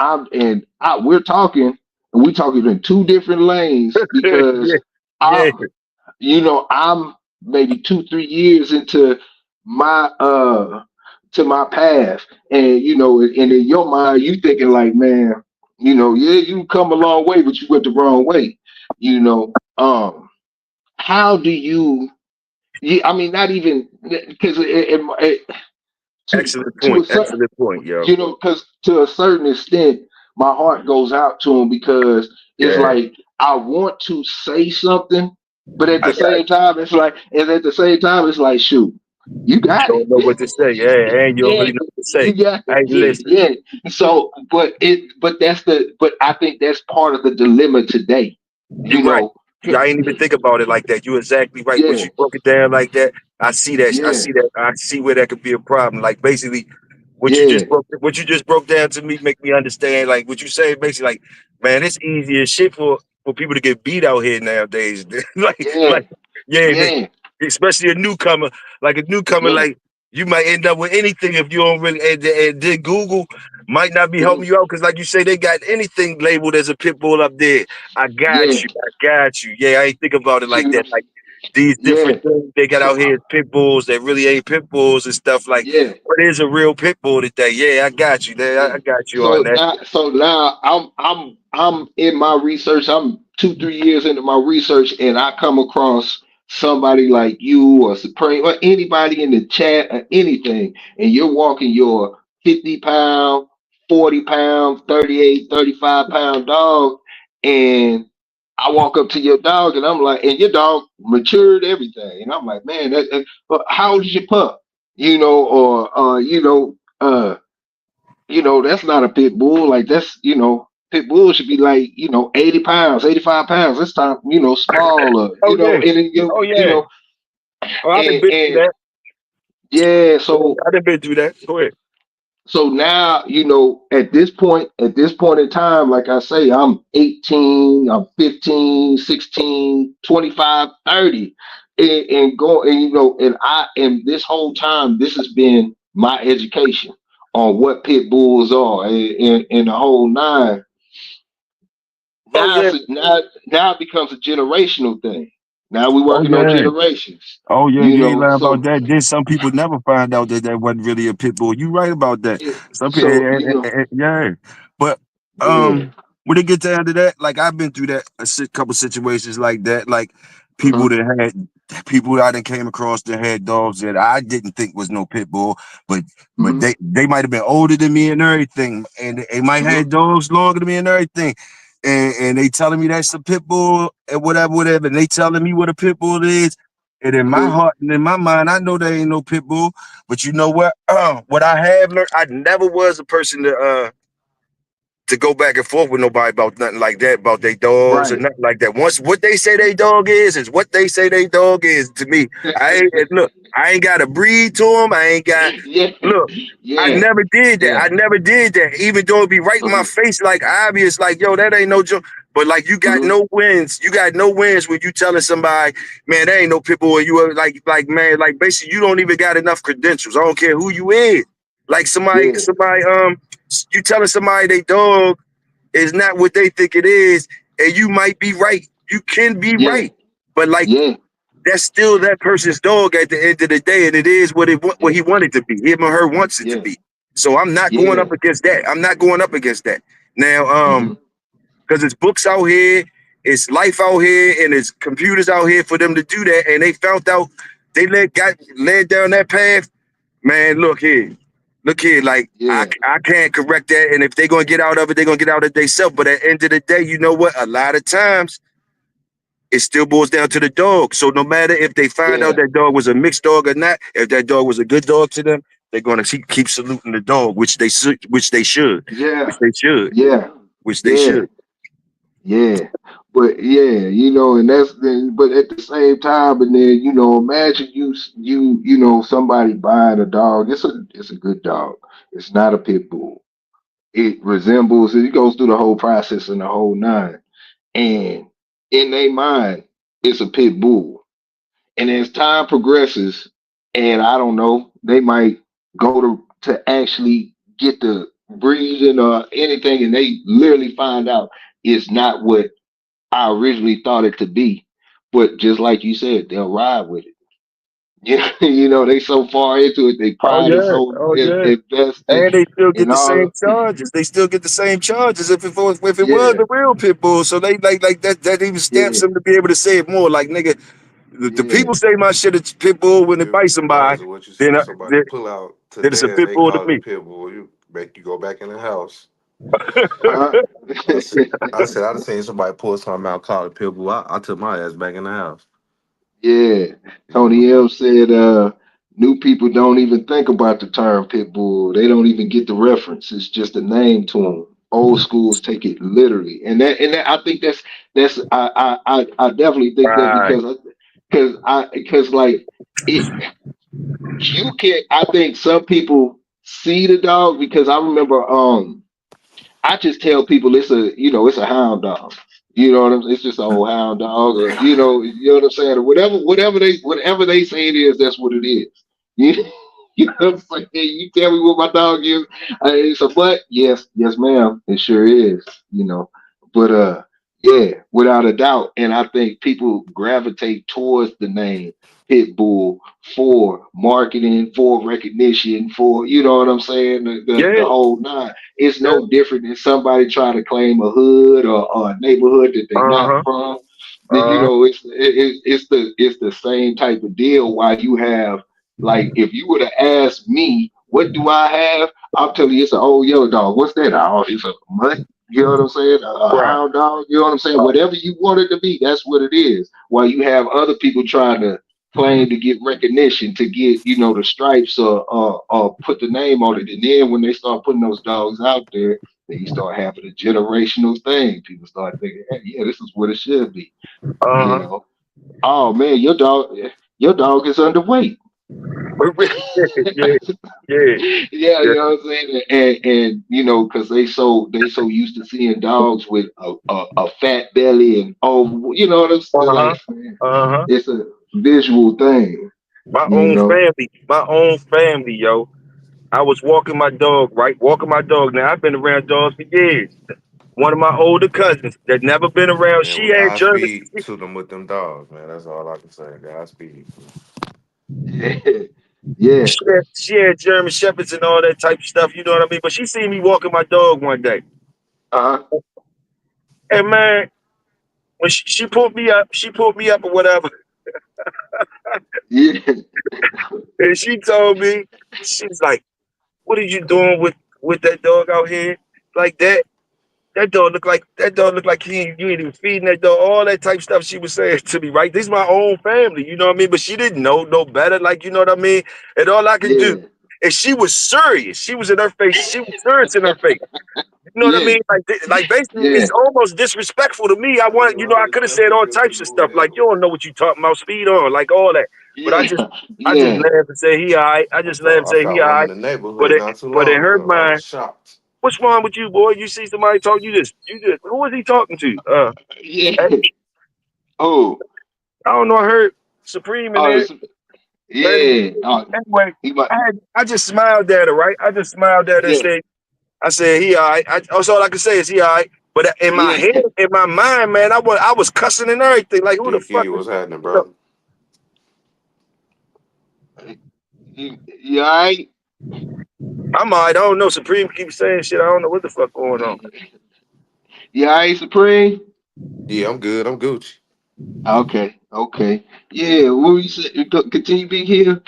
we're talking, and we're talking in two different lanes because Yeah. I Yeah. I'm maybe 2-3 years into my my path, and and in your mind you thinking like, man, yeah, you come a long way, but you went the wrong way. How do you? Yeah, I mean, not even because Excellent to point. a certain, Excellent point, yo. because to a certain extent, my heart goes out to him because it's Yeah. like I want to say something, but at I the got same time, it's like, shoot, you you. got Don't it. know what to say. Yeah, and you don't Yeah, really know what to say. you got it. Hey, Yeah, listen. yeah. So, but I think that's part of the dilemma today. You're You right. know, I ain't even think about it like that. You're exactly right. Once yeah, you broke it down like that, I see that. I yeah, see that. I see where that could be a problem. Like basically, yeah, what you just broke down to me make me understand. Like what you say, basically, like man, it's easy as shit for people to get beat out here nowadays. yeah, Yeah, yeah, especially a newcomer. Like a newcomer, yeah, like you might end up with anything if you don't really. And then Google might not be yeah, helping you out because, like you say, they got anything labeled as a pit bull up there. I got yeah. you. I got you. Yeah, I ain't think about it like See, that. Like these yeah. different things they got So, out here as pit bulls that really ain't pit bulls and stuff. Like, yeah. what is a real pit bull today? Yeah, I got you. There, Yeah. I got you on that. So now I'm in my research. I'm 2-3 years into my research, and I come across somebody like you or Supreme or anybody in the chat or anything, and you're walking your 50 pound, 40 pound, 38, 35 pound dog, and I walk up to your dog, and I'm like, and your dog matured everything, and I'm like, man, how old is your pup? Or that's not a pit bull. Like pit bull should be like, 80 pounds, 85 pounds. This time, smaller, Oh yeah. and then, Oh yeah. Oh, I done been through and that. yeah, Yeah, I done been through that. Go ahead. so now, at this point in time, like I say, I'm 18, I'm 15, 16, 25, 30, and go, and and this whole time, this has been my education on what pit bulls are and the whole nine. Oh Now, yeah. now it becomes a generational thing. Now we're Oh working on yeah. generations, Oh yeah, you ain't lying about so that. Then some people never find out that that wasn't really a pit bull. You right about that. yeah, Some people, so yeah. But yeah, when it get down to that, like I've been through that couple situations like that. Like uh-huh, people that people I done came across that had dogs that I didn't think was no pit bull, but uh-huh, they might have been older than me and everything, and they might uh-huh, have dogs longer than me and everything. And they telling me that's a pit bull and whatever, and they telling me what a pit bull is. And in my uh-huh. heart and in my mind, I know there ain't no pit bull. But you know what? What I have learned, I never was a person to to go back and forth with nobody about nothing like that, about their dogs or Right. nothing like that. Once what they say they dog is what they say they dog is to me. I ain't got to breed to them. I ain't got, Yeah. look, I Yeah. never did that. Yeah. I never did that. Even though it be right in my face, like obvious, like, yo, that ain't no joke. But like you got no wins. You got no wins when you telling somebody, man, there ain't no Pitbull. Or you are like, man, like basically you don't even got enough credentials. I don't care who you is. Like somebody, you telling somebody they dog is not what they think it is, and you might be right. You can be Yeah. right, but like Yeah. that's still that person's dog at the end of the day, and it is what he wanted to be. Him or her wants it to Yeah. be. So I'm not going Yeah. up against that. I'm not going up against that. Now, Hmm. because it's books out here, it's life out here, and it's computers out here for them to do that, and they found out they got led down that path. Man, look here. Like Yeah. I can't correct that, and if they're gonna get out of it, they're gonna get out of it themselves. But at the end of the day, you know what? A lot of times it still boils down to the dog. So no matter if they find out Yeah. that dog was a mixed dog or not, if that dog was a good dog to them, they're gonna keep saluting the dog, which they should, which they should, Yeah. which they should, Yeah. which they Yeah. should. Yeah, but yeah, and that's then. But at the same time, and then imagine somebody buying a dog. It's a good dog. It's not a pit bull. It resembles. It goes through the whole process and the whole nine. And in their mind, it's a pit bull. And as time progresses, and I don't know, they might go to actually get the breeding or anything, and they literally find out it's not what I originally thought it to be. But just like you said, they'll ride with it. They so far into it, they Oh pride is yeah, so oh yeah. invested And they still get in the all. same charges. They still get the same charges if it was Yeah, a real pit bull. So they like that. That even stamps yeah, them to be able to say it more. Like nigga, the yeah. people say my shit is pit bull when they You'd bite be somebody. surprised at what you see Then somebody pull out then it's a today and pit they bull to call it a me. pit bull. You make you go back in the house. Uh, I done seen somebody pull something out, call it pit bull. I took my ass back in the house. yeah. You know. Tony M said, new people don't even think about the term pit bull. They don't even get the reference. It's just a name to them. Old schools take it literally, and that I think I definitely think that Right. because like it you can I think some people see the dog because I remember I just tell people it's a hound dog. You know what I'm saying? It's just an old hound dog, or you know what I'm saying? Or whatever they say it is, that's what it is. You, you know what I'm saying? You tell me what my dog is. It's a butt. Yes, yes, ma'am. It sure is. But yeah, without a doubt. And I think people gravitate towards the name Pitbull for marketing, for recognition, for what I'm saying, Yeah. the whole nine. It's Yeah. no different than somebody trying to claim a hood or a neighborhood that they Uh not huh. from. Uh It's the same type of deal. Why you have like if you would have asked me what do I have, I'll tell you it's an old yellow dog. What's that? Oh, it's a mutt. You know what I'm saying? A right. hound dog. You know what I'm saying? Whatever you want it to be, that's what it is. While you have other people trying to claim to get recognition, to get the stripes or put the name on it, and then when they start putting those dogs out there, then you start having a generational thing. People start thinking, hey, yeah, this is what it should be. You Uh huh. know, oh man, your dog is underweight. yeah. Yeah. Yeah, Yeah. you know what I'm saying, and because they so used to seeing dogs with a fat belly and what I'm Uh saying, huh. like man, Uh huh. it's a visual thing, My you own know. family. My own family, yo. I was walking my dog, right? Walking my dog. Now I've been around dogs for years. One of my older cousins that never been around. Man, She well, had German. Godspeed to them with them dogs, man. That's all I can say. Godspeed. Yeah, yeah, She had German shepherds and all that type of stuff. You know what I mean? But she seen me walking my dog one day, uh-huh. and man, when she pulled me up or whatever, Yeah, and she told me, she's like, "What are you doing with that dog out here like that?" That dog look like you ain't even feeding that dog. All that type stuff she was saying to me, right? This is my own family, you know what I mean? But she didn't know no better, like you know what I mean? And all I could do, yeah, and she was serious. She was in her face. She was serious in her face. You know what I Yeah, mean? Like basically, yeah, it's almost disrespectful to me. I could have said all types of stuff, like you don't know what you talking about, speed on, like all that. But yeah, I just yeah. laugh and say he all right. I just laugh and I say he found all one in right. the neighborhood not too But in long her ago. I was mind, shocked. what's wrong with you, boy? You see somebody talk, who is he talking to? Yeah. Hey, Oh, I don't know. I heard Supreme in oh, there. But yeah. Oh, anyway, he might. I just smiled at her, right? I just smiled at her and Yeah, said, I said, he all right. That's all I can say is he all right. But in my yeah. head, in my mind, man, I was cussing and everything. Like, who the fuck DQ, is what's happening, you? bro? You all right? I'm all right. I don't know. Supreme keeps saying shit. I don't know what the fuck going on. You all right, Supreme? Yeah, I'm good. I'm Gucci. Okay, okay. Yeah, what were you say? Continue being here?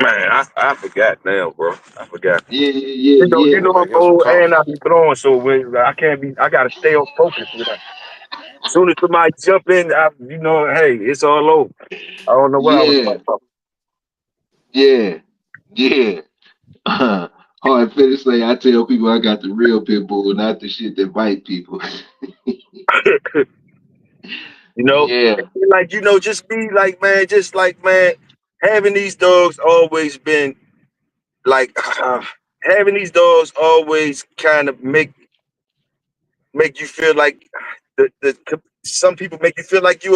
Man, I forgot now, bro. I forgot. Yeah, yeah, You yeah, know Finna I'm make him some old and coffee. I be blowing, so I can't be. I gotta stay on focus. As soon as somebody jump in, hey, it's all over. I don't know what I was yeah, talking about. yeah, yeah. Hard finish say I tell people I got the real pit bull, not the shit that bite people. You know, Yeah. like just be like, man, having these dogs always been like, having these dogs always kind of make you feel like the some people make you feel like you're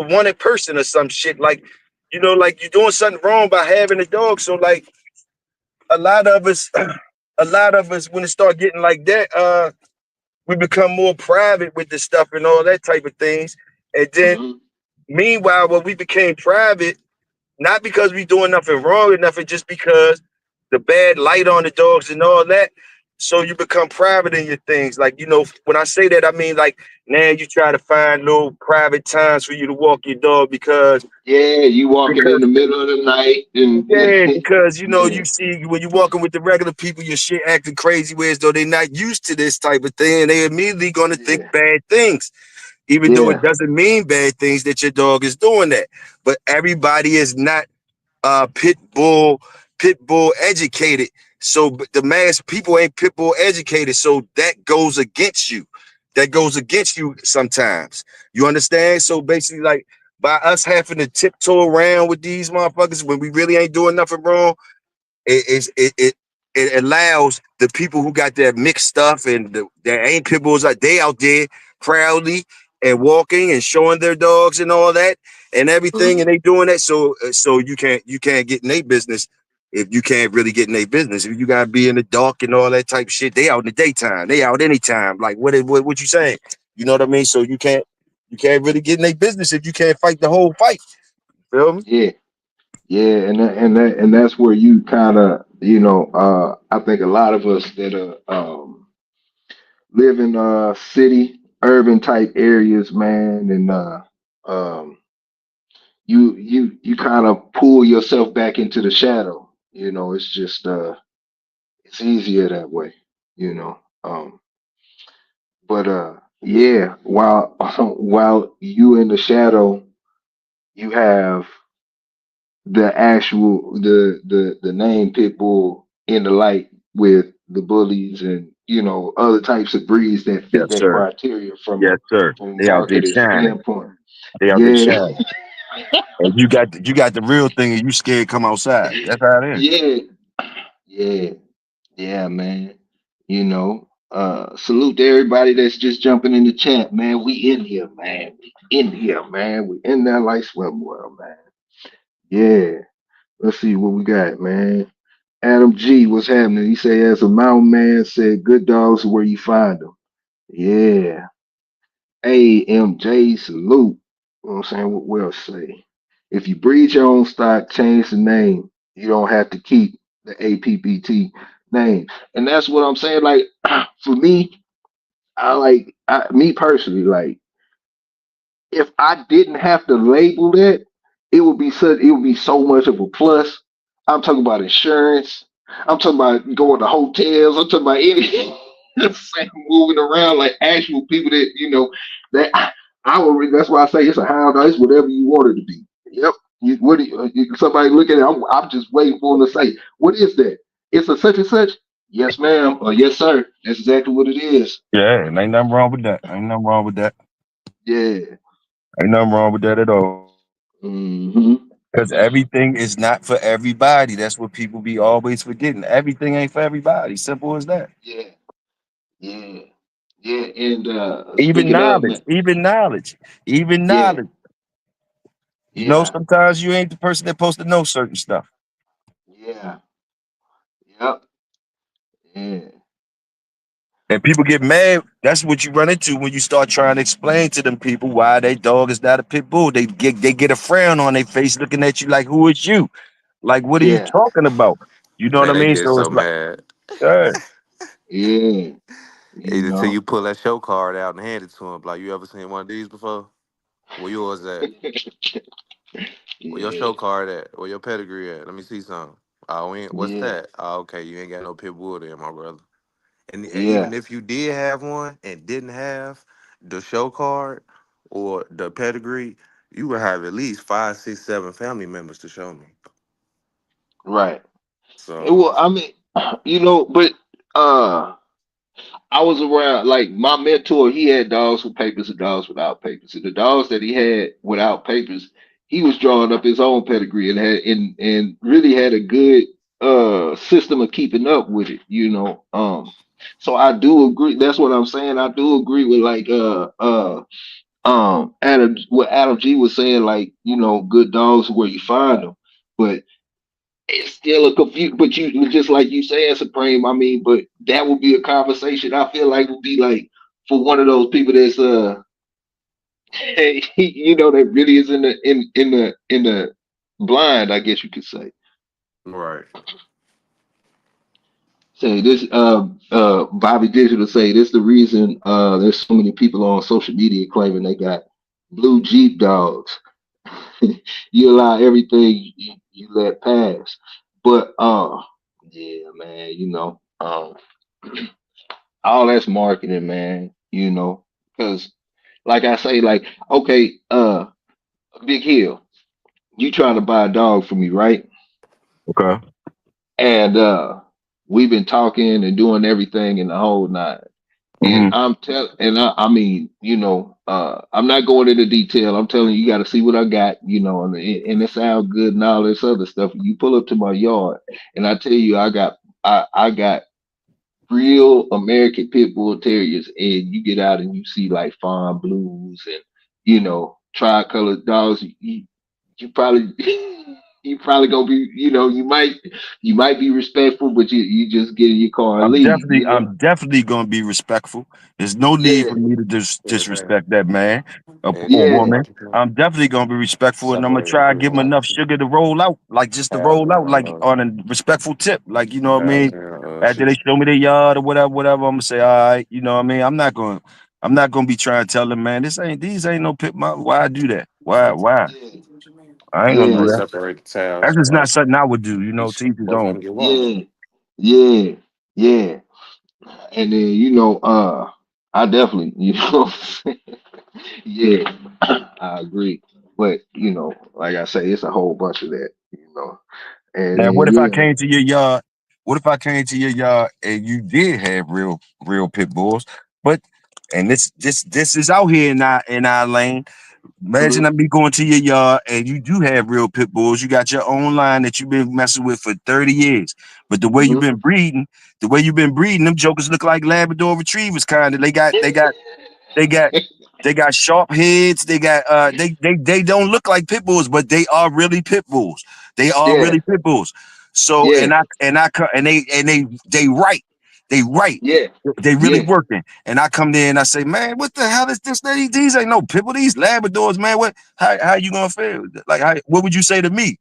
a wanted person or some shit. Like, like you're doing something wrong by having a dog. So like a lot of us, a lot of us, when it start getting like that, we become more private with this stuff and all that type of things. And then Hmm. meanwhile, when we became private, not because we doing nothing wrong or nothing, just because the bad light on the dogs and all that. So you become private in your things. Like, when I say that, I mean like now you try to find little private times for you to walk your dog Yeah, you walking in because the middle of the night and yeah, because yeah, you see when you're walking with the regular people, your shit acting crazy, whereas though they're not used to this type of thing, and they immediately gonna think yeah, bad things, even though it yeah, doesn't mean bad things that your dog is doing that. But everybody is not pit bull educated. So the mass people ain't pit bull educated. So that goes against you. That goes against you sometimes. You understand? So basically, like by us having to tiptoe around with these motherfuckers when we really ain't doing nothing wrong, it allows the people who got that mixed stuff and that ain't pit bulls, like they out there proudly and walking and showing their dogs and all that and everything, mhm, and they doing that. So you can't get in their business if you can't really get in their business. If you gotta be in the dark and all that type of shit, they out in the daytime. They out anytime. Like what you saying? You know what I mean? So you can't really get in their business if you can't fight the whole fight. Feel me? yeah, yeah, and that's where you kind of, I think a lot of us that live in city, urban type areas, man, and um, you kind of pull yourself back into the shadow. It's just it's easier that way, you know. But yeah, while while you in the shadow, you have the name Pitbull in the light with the bullies and other types of breeds that Yes, fit that sir. criteria Yes, sir. from a They out there marketing shining. standpoint. They out there Yeah, shining. And you got the real thing, and you scared to come outside. That's how it is. yeah, yeah, yeah, man. Salute to everybody that's just jumping in the chat, man. We in here, man. We in here, man. We in there like swim world, man. Yeah. Let's see what we got, man. Adam G, what's happening? He say, as a mountain man said, good dogs are where you find them. Yeah. AMJ, salute. You know what I'm saying? What we else say? If you breed your own stock, change the name. You don't have to keep the APPT name. And that's what I'm saying. Like, for me, me personally, like, if I didn't have to label that, it would be so much of a plus. I'm talking about insurance. I'm talking about going to hotels. I'm talking about anything. Moving around like actual people that that I would. That's why I say it's a hound dog. It's whatever you want it to be. Yep. Somebody look at it. I'm just waiting for them to say, what is that? It's a such and such. Yes, ma'am, or yes, sir. That's exactly what it is. Yeah, and ain't nothing wrong with that. Ain't nothing wrong with that. Yeah. Ain't nothing wrong with that at all. Hmm. Because everything is not for everybody. That's what people be always forgetting. Everything ain't for everybody. Simple as that. Yeah. Yeah. Yeah. And Even speaking of knowledge, man, even knowledge, even yeah, knowledge. You know, yeah, sometimes you ain't the person that's supposed to know certain stuff. yeah, yep, yeah, And people get mad. That's what you run into when you start trying to explain to them people why their dog is not a pit bull. They get a frown on their face looking at you like, who is you? Like, what are you yeah, talking about? You know what I Man, they mean? get So so it's like, mad. uh, yeah. You Either till know, you pull that show card out and hand it to him, like you ever seen one of these before? Where yours at? Where your yeah, show card at? Where your pedigree at? Let me see something. Oh, what's yeah, that? Oh, okay, you ain't got no pit bull there, my brother. And yeah. even if you did have one and didn't have the show card or the pedigree, you would have at least five, six, seven family members to show me. Right. So Well, I mean, but uh, I was around like my mentor. He had dogs with papers and dogs without papers. And the dogs that he had without papers, he was drawing up his own pedigree and really had a good system of keeping up with it. So I do agree. That's what I'm saying. I do agree with like Adam what Adam G was saying. Like good dogs where you find them, but it's still a confuse, but you just like you saying, Supreme. I mean, but that would be a conversation. I feel like would be like for one of those people that's that really is in the blind. I guess you could say. right. Say this, Bobby Digital say this the reason there's so many people on social media claiming they got blue Jeep dogs. You allow everything you let pass, but yeah, man, all that's marketing, man. Because like I say, like okay, Big Hill, you trying to buy a dog from me, right? okay. And we've been talking and doing everything in the whole nine. And Hmm. I mean, I'm not going into detail. I'm telling you, you got to see what I got, and it sounds good and all this other stuff. You pull up to my yard, and I tell you, I got real American pit bull terriers, and you get out and you see like fawn blues and tricolored dogs. You probably you probably gonna be, you might be respectful, but you just get in your car and I'm leave. definitely, I'm definitely gonna be respectful. There's no need Yeah, for me to Yeah, man. disrespect that man And or yeah, woman. I'm definitely gonna be respectful, and I'm gonna separate try to the give them enough sugar to roll out, like just to roll out, like have on a respectful tip, like you know what I mean. After they shit. show me their yard or whatever, whatever, I'm gonna say, all right, you know what I mean. I'm not gonna be trying to tell them, man, these ain't no pit. Why I do that? Why? yeah, I ain't gonna do yeah, Like that. separate the tabs. That's just not Like something I would do, you know. each To each his both of own. them get washed. yeah, yeah, yeah. And then I definitely, yeah, I agree. But like I say, it's a whole bunch of that. And Now, then what if I yeah, came to your yard? What if I came to your yard and you did have real pit bulls? But and this is out here in our lane. Imagine mhm, I be going to your yard and you do have real pit bulls. You got your own line that you've been messing with for 30 years. But mhm. the way you've been breeding, them jokers look like Labrador retrievers kind of. They got they got sharp heads. They got they don't look like pit bulls, but they are really pit bulls. They are Yeah, really pit bulls. So yeah, they right. They right. yeah, They really yeah, working. And I come there and I say, man, what the hell is this? These ain't no pit bull. These Labradors, man. How you gonna feel? Like what would you say to me?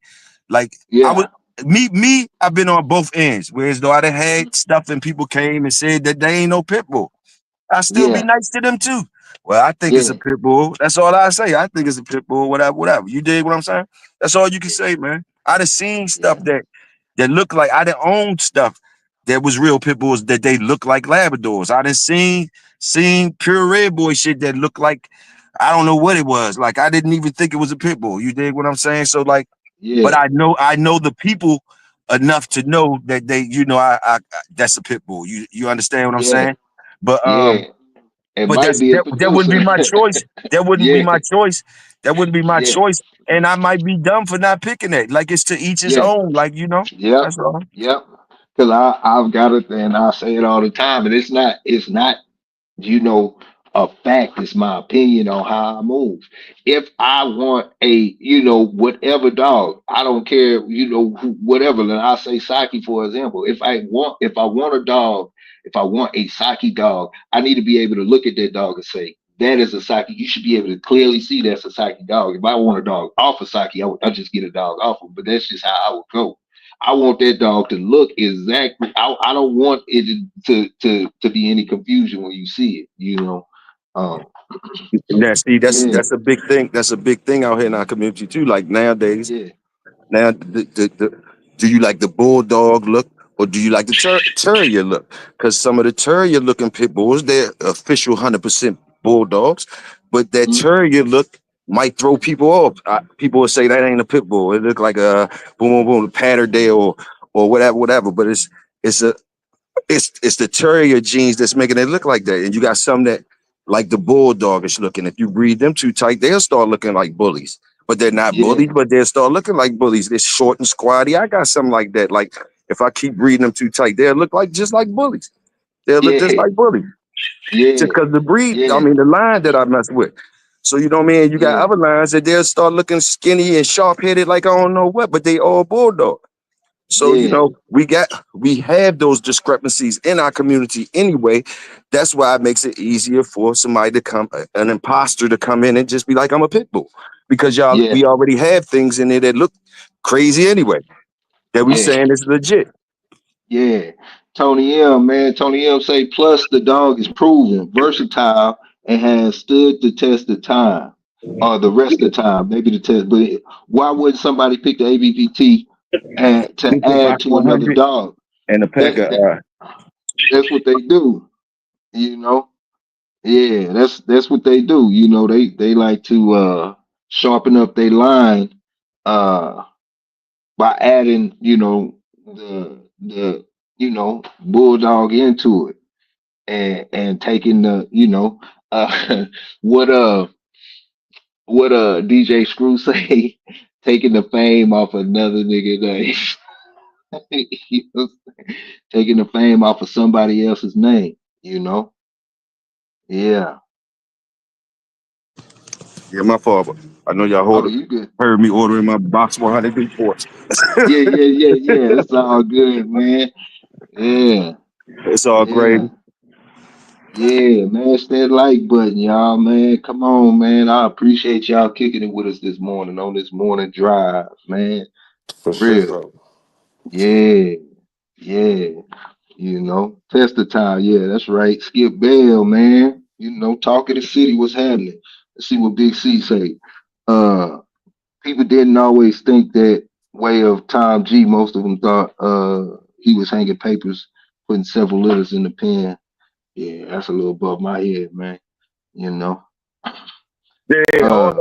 Like I would yeah, I've been on both ends. Whereas though I done had stuff and people came and said that they ain't no pit bull. I still be yeah, nice to them too. Well, I think it's a yeah, pit bull. That's all I say. I think it's a pit bull, whatever, whatever. You dig what I'm saying? That's all you can say, man. I done seen stuff yeah, that look like I done owned stuff that was real pit bulls that they look like Labradors. I done seen pure red boy shit that looked like I don't know what it was. Like I didn't even think it was a pit bull. You dig what I'm saying? So like, but yeah, I know the people enough to know that they, I that's a pit bull. You understand what I'm Yeah, saying? But yeah. It might be a that wouldn't producer. be my choice. That wouldn't be Yeah, my choice. That wouldn't be my yeah, choice. And I might be dumb for not picking it. Like it's to each his yeah. own. Like, Yep, that's all. yep. Because I've got it, and I say it all the time, and it's not you know, a fact. Is my opinion on how I move. If I want a, whatever dog, I don't care, whatever. And I say Saki for example. If I want a dog, if I want a Saki dog, I need to be able to look at that dog and say that is a Saki. You should be able to clearly see that's a Saki dog. If I want a dog off of Saki, I just get a dog off of. But that's just how I would go. I want that dog to look exactly. I don't want it to be any confusion when you see it. Um, Yeah, see, yeah, that's a big thing. That's a big thing out here in our community too. Like nowadays, yeah, now do you like the bulldog look or do you like the terrier look? Because some of the terrier looking pit bulls, they're official 100% bulldogs, but that mm, terrier look might throw people off. People will say that ain't a pit bull. It look like a boom boom boom Patterdale or whatever. But it's a it's the terrier genes that's making it look like that. And you got some that like the bulldogish looking. If you breed them too tight, they'll start looking like bullies. But they're not yeah, bullies, but they'll start looking like bullies. They're short and squatty. I got something like that. Like if I keep breeding them too tight, they'll look like just like bullies. They'll look just yeah, like bullies. Just yeah, because the breed, I yeah, mean the line that I mess with. So you know what I mean? You got yeah, other lines that they'll start looking skinny and sharp headed like I don't know what, but they all bulldog. So, yeah, we have those discrepancies in our community anyway. That's why it makes it easier for somebody to come, an imposter to come in and just be like, I'm a pit bull. Because yeah, we already have things in there that look crazy anyway, that we yeah, saying is legit. yeah. Tony M, man. Tony M say plus the dog is proven, versatile, and has stood the test of time. Or the rest of the time, maybe the test. But why wouldn't somebody pick the ABPT and to Super add Box to another 100 dog? and a pack That, of, that that's what they do. You know. Yeah, that's what they do. They like to sharpen up their line uh by adding, the bulldog into it and taking the, uh what uh DJ Screw say, taking the fame off another nigga name. You know, taking the fame off of somebody else's name, you know? Yeah. yeah, my father. I know y'all Oh, you good. heard me ordering my box 100 reports. Yeah, yeah, yeah, yeah. It's all good, man. Yeah, It's all yeah, gravy. yeah. Mash that like button, y'all, man. Come on, man. I appreciate y'all kicking it with us this morning on this morning drive, man. For For real. sure. Yeah, yeah. Test the time. Yeah, that's right. Skip Bell, man. Talk of the city. What's happening? Let's see what Big C say. Uh, People didn't always think that way of Tom G. Most of them thought he was hanging papers, putting several letters in the pen. Yeah, that's a little above my head, man. You know. Yeah, Uh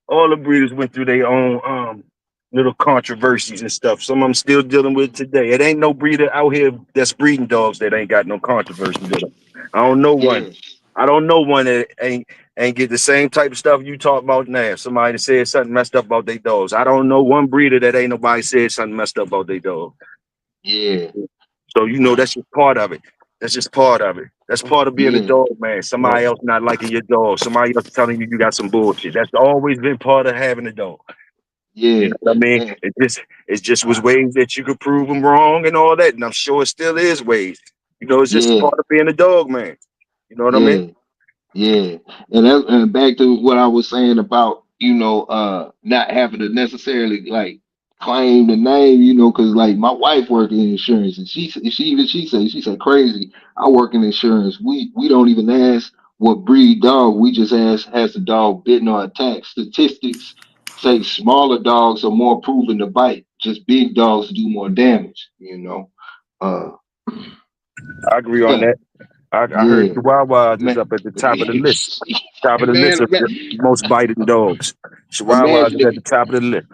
all the breeders went through their own little controversies and stuff. Some of them still dealing with it today. It ain't no breeder out here that's breeding dogs that ain't got no controversy with them. I don't know one. yeah, I don't know one that ain't get the same type of stuff you talk about now. Somebody said something messed up about their dogs. I don't know one breeder that ain't nobody said something messed up about their dog. yeah, So that's just part of it. That's just part of it. That's part of being a yeah, dog man. Somebody else not liking your dog. Somebody else telling you got some bullshit. That's always been part of having a dog. You yeah. know what I mean? And, It just was ways that you could prove them wrong and all that. And I'm sure it still is ways. It's just yeah, part of being a dog man. You know what I mean? yeah. Yeah, and back to what I was saying about not having to necessarily like claim the name, because like my wife work in insurance, and she said crazy. I work in insurance. We don't even ask what breed dog. We just ask has the dog bitten or attacked. Statistics say smaller dogs are more proven to bite. Just big dogs do more damage. Uh, I agree on yeah, that. I heard yeah, Chihuahuas is man, up at the top of the list. Top of the list man, of man. the most biting dogs. A man Chihuahuas is at the top of the list.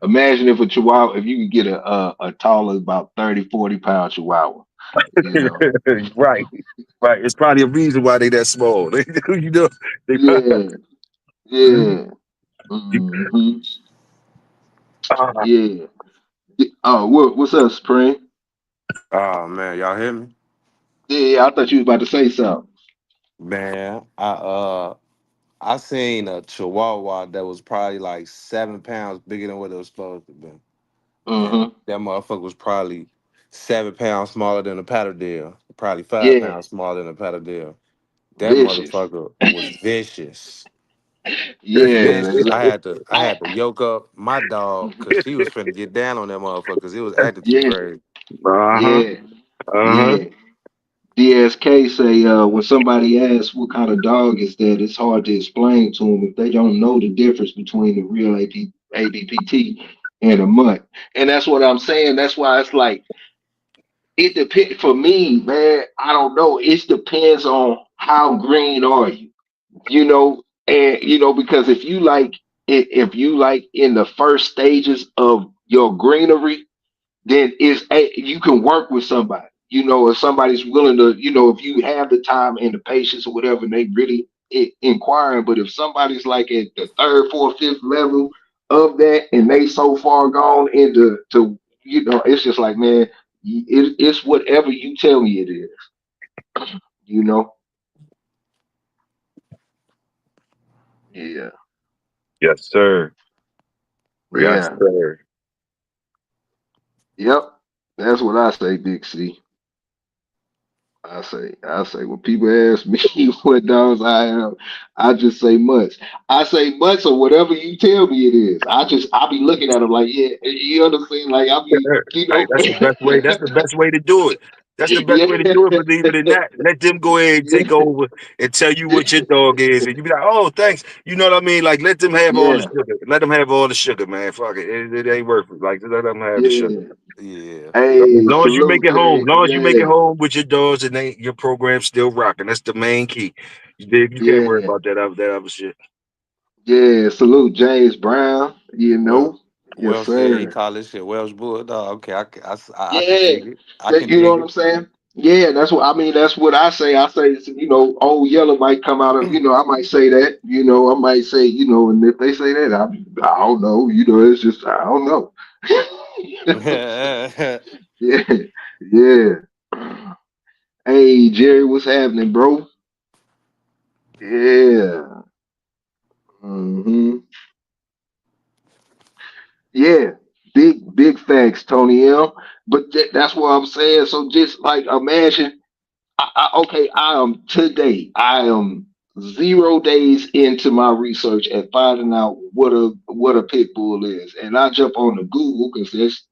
Imagine if a Chihuahua, if you could get a taller, about 30, 40 pound Chihuahua, you know. Right, right. It's probably a reason why they that small. You know, they Yeah, yeah. Hmm. uh, Yeah. Oh, what's up, Spring? Oh man, y'all hear me? Yeah, yeah, I thought you was about to say something. Man, I seen a Chihuahua that was probably like 7 pounds bigger than what it was supposed to be, and Hmm. that motherfucker was probably 7 pounds smaller than a patterdale, probably five Yeah, pounds smaller than a patterdale. That vicious. motherfucker was vicious. Yeah, Vicious. I I, had to yoke up my dog because she was finna get down on that motherfucker because it was acting too yeah, crazy. uh-huh, yeah, uh-huh. yeah. DSK say when somebody asks what kind of dog is that, it's hard to explain to them if they don't know the difference between the real ABPT and a mutt. And that's what I'm saying. That's why it's like it depends for me, man. I don't know. It depends on how green are you, and because if you like in the first stages of your greenery, then you can work with somebody. If somebody's willing to, if you have the time and the patience or whatever, and they really inquiring. But if somebody's like at the third, fourth, fifth level of that, and they so far gone into it's just like, man, it's whatever you tell me it is. You know? Yeah, Yes, sir. Yes, yeah, sir. yep. That's what I say, Big C. I say when people ask me what dogs I have, I just say mutts. I say mutts or whatever you tell me it is. I be looking at them like, yeah, you understand? Like I be, Hey, that's the best way. That's the best way to do it. That's the best way to do it. yeah, Believe it or not, let them go ahead and take yeah, over and tell you what your dog is, and you be like, "Oh, thanks." You know what I mean? Like, let them have all the yeah, sugar. Let them have all the sugar, man. Fuck it. It ain't worth it. Like, let them have the sugar. yeah. Yeah. As Hey, long as you make salute, it home, as Jay. long as you make it Yeah, home with your dogs, and your program's still rocking. That's the main key. You can't worry yeah, about that other shit. yeah. Salute, James Brown. Well, Yes, Welsh, yeah, he sir. called this shit Welsh Bulldog. Okay, I can Yeah, dig it. I can you know dig what I'm it. saying? Yeah, that's what I mean. That's what I say. I say, old yellow might come out of, I might say that, I might say, and if they say that, I don't know, it's just, I don't know. Yeah, yeah. Hey, Jerry, what's happening, bro? Yeah. Hmm. Yeah. Big facts, Tony M. But that's what I'm saying. So just like imagine. Okay, I am 0 days into my research at finding out what a pit bull is, and I jump on the Google because that's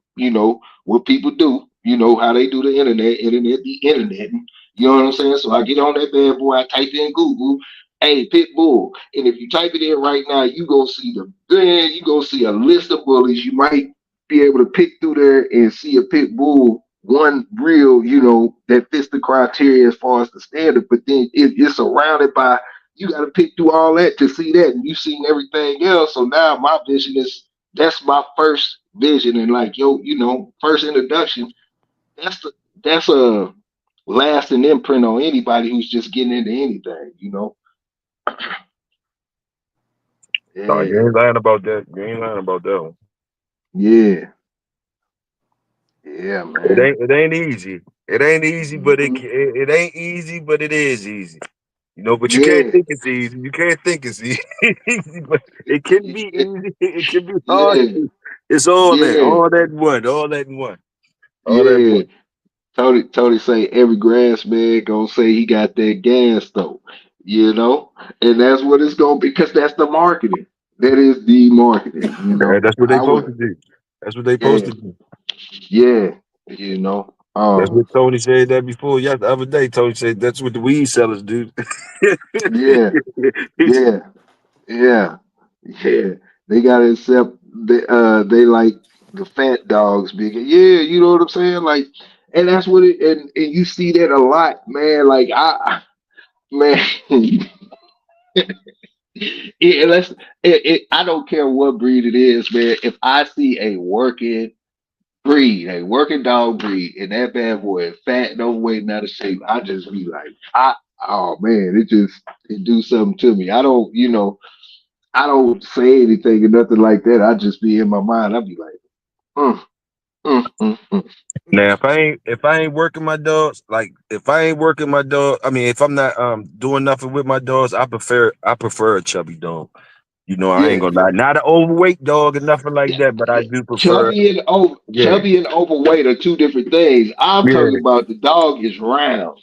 what people do. You know how they do the internet. You know what I'm saying? So I get on that bad boy. I type in Google, hey, pit bull, and if you type it in right now, you go see you go see a list of bullies. You might be able to pick through there and see a pit bull, one real, that fits the criteria as far as the standard, but then it's surrounded by, you got to pick through all that to see that, and you've seen everything else. So now my vision that's my first vision, and like, first introduction, that's a lasting imprint on anybody who's just getting into anything. No, you Yeah, ain't lying about that. You ain't lying about that one. yeah, yeah, It man. ain't. It ain't easy. It ain't easy, but Hmm. it ain't easy, but it is easy. But you can't Yeah, think it's easy. You can't think it's easy, but it can be easy. It can be hard yeah, too. It's all that, yeah, all that in one, all that in one, all that in yeah. one. Tony say every grass man gonna say he got that gas though, and that's what it's gonna be because that's the marketing. That is the marketing. And that's what they I supposed would, to do. That's what they supposed yeah, to do. yeah, That's what Tony said that before. Yeah, the other day, Tony said that's what the weed sellers do. yeah, yeah, yeah, yeah. They gotta accept they like the fat dogs bigger. Yeah, you know what I'm saying? Like, and that's what and you see that a lot, man. Like man. let's I don't care what breed it is, man. If I see a working breed, a working dog breed, and that bad boy is fat and overweight and out of shape, I just be like, oh man, it do something to me. I don't say anything or nothing like that. I just be in my mind. I be like, mm, mm. Now, if I ain't working my dogs, like if I ain't working my dog, I mean, if I'm not doing nothing with my dogs, I prefer a chubby dog. I ain't Yeah, gonna lie, not an overweight dog or nothing like that, but I yeah. do prefer. Yeah, Chubby and overweight are two different things. I'm talking yeah, about the dog is round.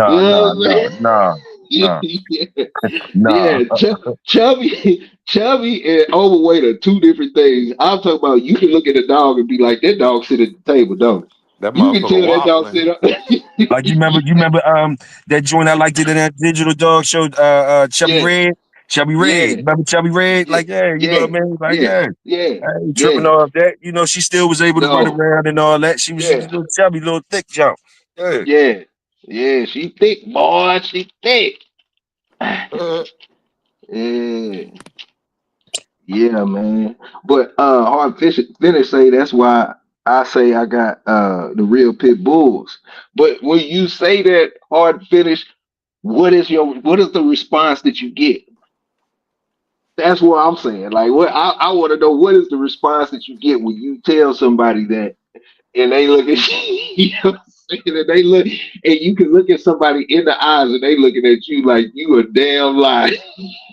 You nah, know nah, what nah, I'm nah, saying? nah, Yeah, nah. yeah. Chubby and overweight are two different things. I'm talking about you can look at a dog and be like, that dog sit at the table, don't it? That You can motherfucker tell that dog waffling. sit up. Like you remember that joint I liked it in that digital dog show, Chubby Yeah, Red, Chubby Red. yeah, Remember Chubby Red? yeah, Like yeah, you know yeah, what I mean? Like yeah, yeah. yeah, I ain't tripping yeah. off that. She still was able to run No, around and all that. She was a yeah, little chubby, little thick jump. Yeah. yeah, yeah. She thick, boy. She thick. Yeah, yeah, man. But hard finish say that's why I say I got the real pit bulls. But when you say that hard finish, what is the response that you get? That's what I'm saying. Like what I want to know what is the response that you get when you tell somebody that and they look at you, you know what I'm saying? And they look and you can look at somebody in the eyes and they looking at you like you a damn lie.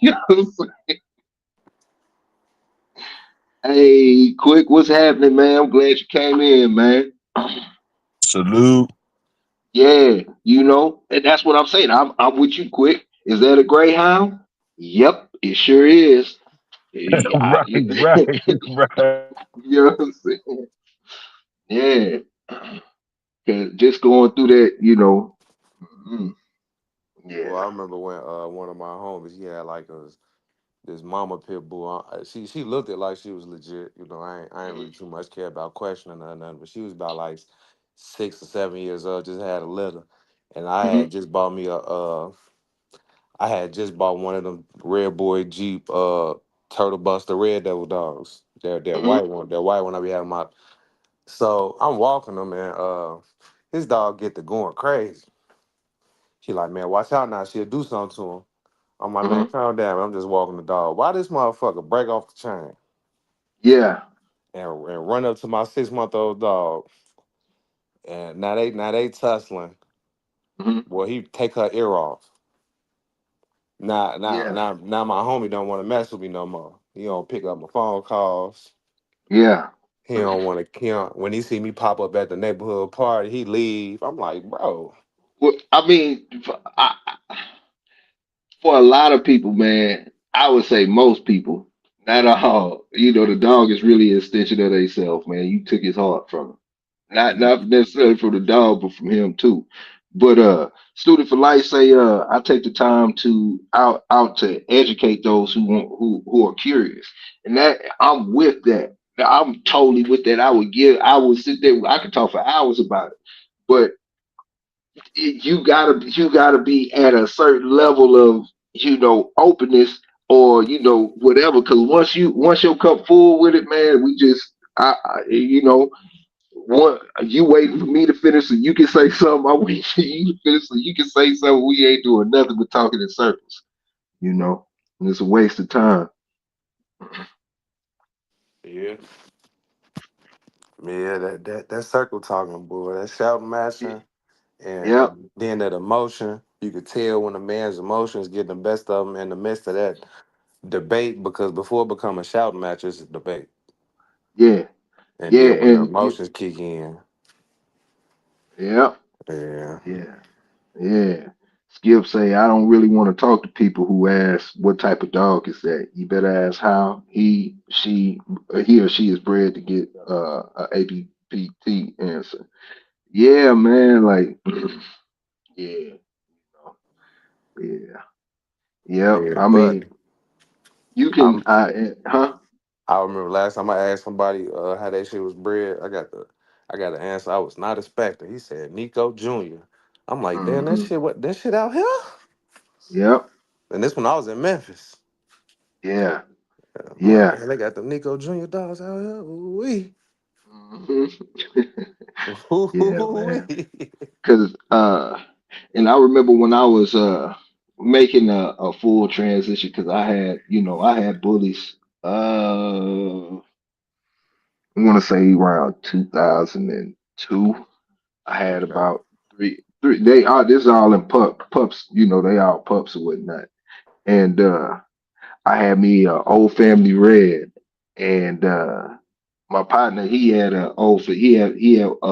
You know what I'm saying? Hey, quick, what's happening, man? I'm glad you came in, man. Salute. Yeah, and that's what I'm saying. I'm with you, quick. Is that a greyhound? Yep, it sure is. Right, right, right. You know what I'm saying? Yeah, 'cause just going through that, mm, Well, I yeah. remember when one of my homies, he had like this mama pit bull. She looked it like she was legit. I ain't really too much care about questioning her or nothing, but she was about like 6 or 7 years old. Just had a litter, and Hmm. I had just bought one of them Red Boy Jeep Turtle Buster Red Devil dogs. Hmm. That white one I be having my. So I'm walking them, and his dog get to going crazy. She like, man, watch out now. She'll do something to him. I'm like, man, Hmm. calm down. I'm just walking the dog. Why this motherfucker break off the chain Yeah. and run up to my 6 month old dog? And now they tussling. Hmm. Boy, he take her ear off. Now, now, Yeah. now, now, my homie don't want to mess with me no more. He don't pick up my phone calls. Yeah. He don't want to. When he see me pop up at the neighborhood party, he leave. I'm like, bro. Well, I mean, for a lot of people, man, I would say most people, not all. The dog is really an extension of themselves, man. You took his heart from him. Not necessarily from the dog, but from him too. But student for life say I take the time to out to educate those who are curious. And that I'm with that. I'm totally with that. I would sit there, I could talk for hours about it. But you gotta be at a certain level of openness or whatever, because once you come full with it, man, we just one, you waiting for me to finish so you can say something. I wait for you to finish so you can say something. We ain't doing nothing but talking in circles, and it's a waste of time. Yeah, yeah. That circle talking, boy. That shouting matching, Yep. and then that emotion. You could tell when a man's emotions getting the best of him in the midst of that debate, because before it become a shouting match, it's a debate. Yeah. And Yeah. then when the And emotions kick in, yep. yeah, Yeah. Yeah. Skip say, I don't really want to talk to people who ask what type of dog is that. You better ask how he or she is bred to get a ABPT answer. Yeah, man. Like, yeah, yeah, yep. yeah. I But mean, you can, I'm huh? I remember last time I asked somebody how that shit was bred. I got an answer I was not expecting. He said Nico Jr. I'm like, damn, Hmm. that shit out here. Yep. And this when I was in Memphis. Yeah. I'm like, Yeah. man, they got them Nico Jr. dogs out here. Ooh-wee. Mhm. Yeah, man. Ooh-wee. Cause and I remember when I was making a full transition, because I had bullies. I want to say around 2002. I had Okay. about three. They are this is all in pups. They all pups or whatnot. And I had me a old family red, and my partner he had a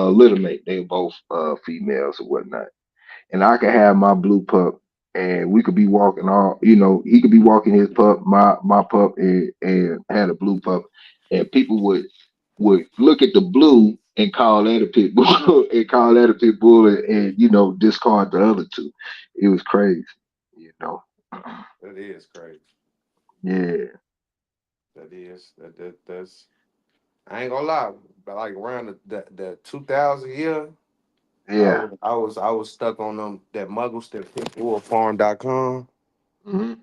little mate. They were both females or whatnot, and I could have my blue pup, and we could be walking he could be walking his pup, my pup, and had a blue pup, and people would look at the blue and call that a pit bull and call that a pit bull, and discard the other two. It was crazy, you know. That is crazy. Yeah, That is. That's. I ain't gonna lie. But like around the 2000 year, yeah. I was stuck on them that Muggle stick Pitbullfarm.com. Hmm.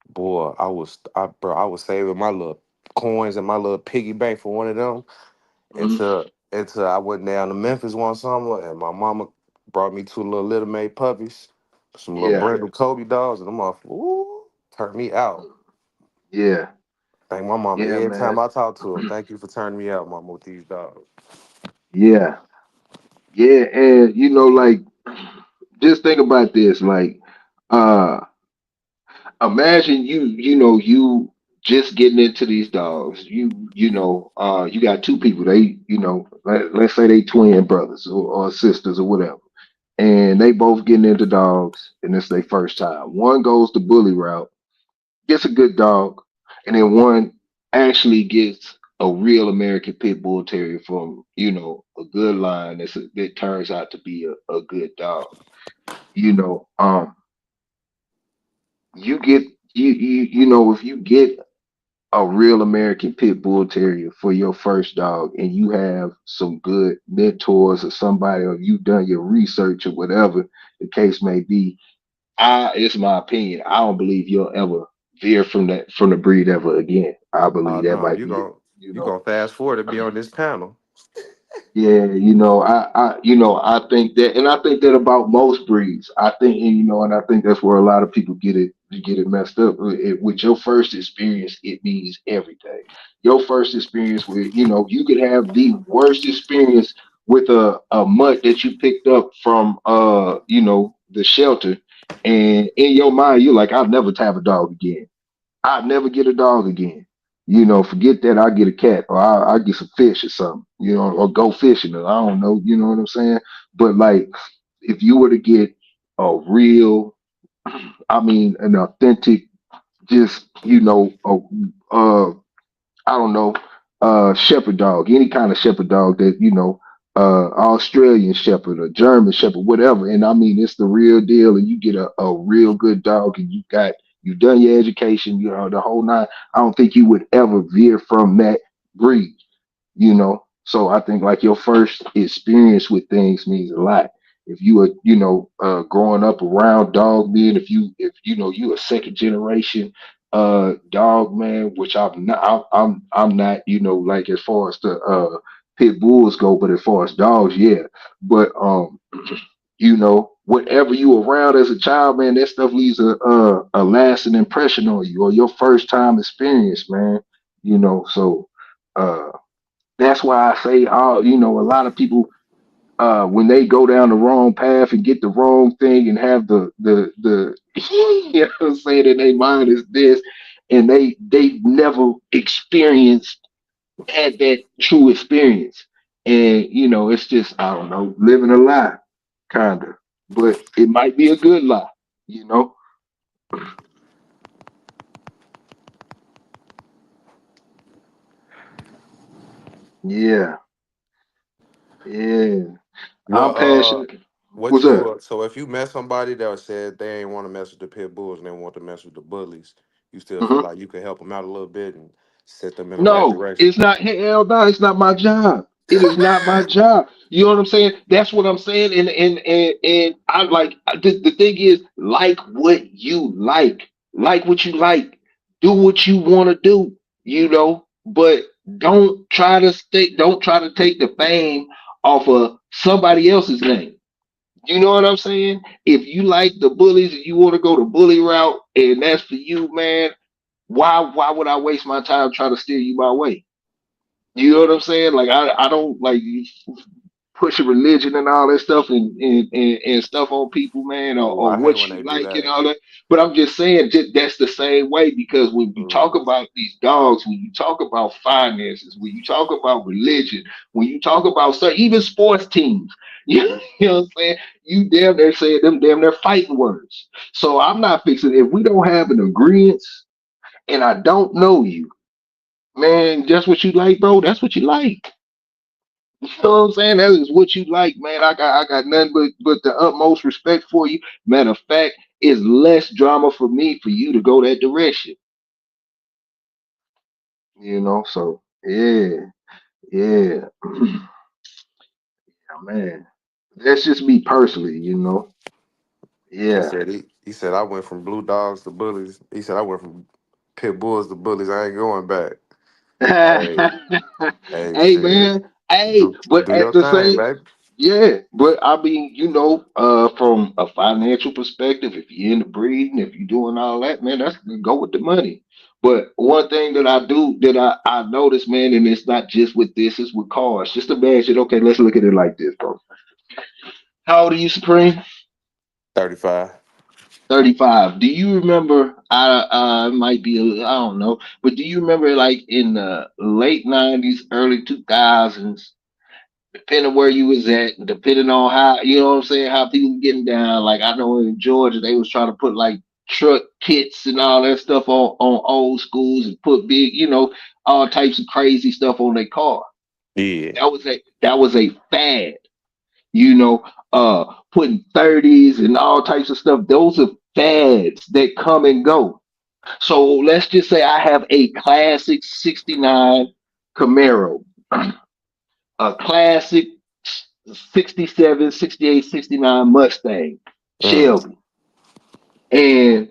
Boy, I was saving my little coins and my little piggy bank for one of them Hmm. until I went down to Memphis one summer and my mama brought me two little made puppies, some little Yeah, brindle Kobe dogs, and them off ooh, turned me out. yeah, Thank my mama yeah, every time man. I talk to her. Thank you for turning me out, mama, with these dogs. Yeah, yeah, and like, just think about this, like, uh, imagine you just getting into these dogs. You got two people. They, let's say they twin brothers or sisters or whatever, and they both getting into dogs, and it's their first time. One goes the bully route, gets a good dog, and then one actually gets a real American Pit Bull Terrier from a good line that turns out to be a good dog. You know, you get if you get a real American Pit Bull Terrier for your first dog, and you have some good mentors or somebody, or you've done your research or whatever the case may be, it's my opinion. I don't believe you'll ever veer from the breed ever again. I Oh believe that no, might be it. you gonna fast forward to be on this panel. Yeah, I think that, and I think that about most breeds. I think, and I think that's where a lot of people get it messed up. With your first experience, it means everything. Your first experience with, you could have the worst experience with a mutt that you picked up from, the shelter, and in your mind, you're like, I'll never have a dog again. I'd never get a dog again. Forget that. I'll get a cat, or I'll get some fish or something, or go fishing. Or I don't know, you know what I'm saying? But like, if you were to get a real, I mean, an authentic, just, I don't know, shepherd dog, any kind of shepherd dog that, Australian shepherd or German shepherd, whatever. And I mean, it's the real deal, and you get a real good dog, and you've done your education, the whole nine. I don't think you would ever veer from that breed. So I think like your first experience with things means a lot. If you are, growing up around dog men, if you a second generation dog man, which I'm not, like as far as the pit bulls go, but as far as dogs, yeah. But whatever you around as a child, man, that stuff leaves a lasting impression on you, or your first time experience, man. So uh that's why I say, a lot of people, when they go down the wrong path and get the wrong thing and have the you know what I'm saying, in their mind is this, and they never experienced had that true experience. And it's just, I don't know, living a lie, kinda. But it might be a good lie, you know? Yeah, yeah. I'm Well, passionate. what What's that? you so if you met somebody that said they ain't want to mess with the pit bulls and they want to mess with the bullies, you still feel Mhm. like you can help them out a little bit and set them in the right No, direction. it's not. Hell no, it's not my job. It is not my job. You know what I'm saying? That's what I'm saying. And I'm like, the thing is, like what you like what you like. Do what you want to do, but don't try to take the fame off of somebody else's name. You know what I'm saying? If you like the bullies and you want to go the bully route and that's for you, man, why would I waste my time trying to steer you my way? You know what I'm saying? Like I don't like pushing religion and all that stuff and stuff on people, man, Oh, or I hate what when you they do like and that. all that. But I'm just saying that's the same way because when you talk Mm. about these dogs, when you talk about finances, when you talk about religion, when you talk about stuff, even sports teams, you know what I'm saying? You damn near saying them damn near fighting words. So I'm not fixing if we don't have an agreement and I don't know you, man, just what you like, bro. That's what you like. You know what I'm saying? That is what you like, man. I got nothing but the utmost respect for you. Matter of fact, it's less drama for me for you to go that direction. So yeah, yeah. Yeah, man. That's just me personally. He Yeah. said he said I went from blue dogs to bullies. He said I went from pit bulls to bullies. I ain't going back. Hey, hey, Hey shit. man. Hey, Do but do at your the thing, same baby. Yeah, but I mean, from a financial perspective, if you're into breeding, if you're doing all that, man, that's go with the money. But one thing that I do that I notice, man, and it's not just with this, it's with cars. Just imagine, okay, let's look at it like this, bro. How old are you, Supreme? 35. 35. Do you remember? I might be, I don't know, but do you remember like in the late 90s, early 2000s? Depending where you was at, depending on how you know what I'm saying, how people getting down. Like I know in Georgia they was trying to put like truck kits and all that stuff on old schools and put big, all types of crazy stuff on their car. Yeah. That was a fad, you know, putting 30s and all types of stuff. Those are fads that come and go. So let's just say I have a classic 69 Camaro, a classic 67, 68, 69 Mustang, Mm. Shelby. And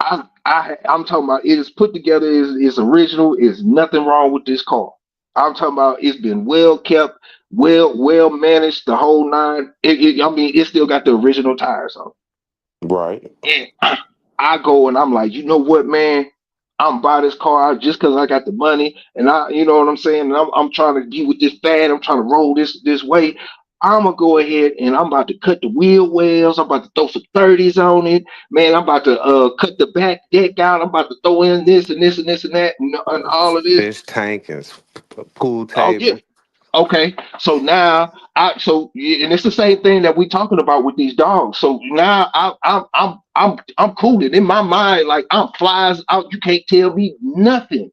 I'm talking about it is put together, is original, is nothing wrong with this car. I'm talking about it's been well kept, well managed, the whole nine. I mean, it still got the original tires on. Right. And I go and I'm like, you know what, man? I'm buy this car out just because I got the money, and you know what I'm saying. And I'm trying to be with this fad. I'm trying to roll this way. I'm gonna go ahead and I'm about to cut the wheel wells. I'm about to throw some 30s on it, man. I'm about to cut the back deck out. I'm about to throw in this and this and this and that and all of this. Fish tank and pool Oh yeah, table. okay, so now and it's the same thing that we talking about with these dogs. So now I'm cooling in my mind, like I'm flies out. You can't tell me nothing.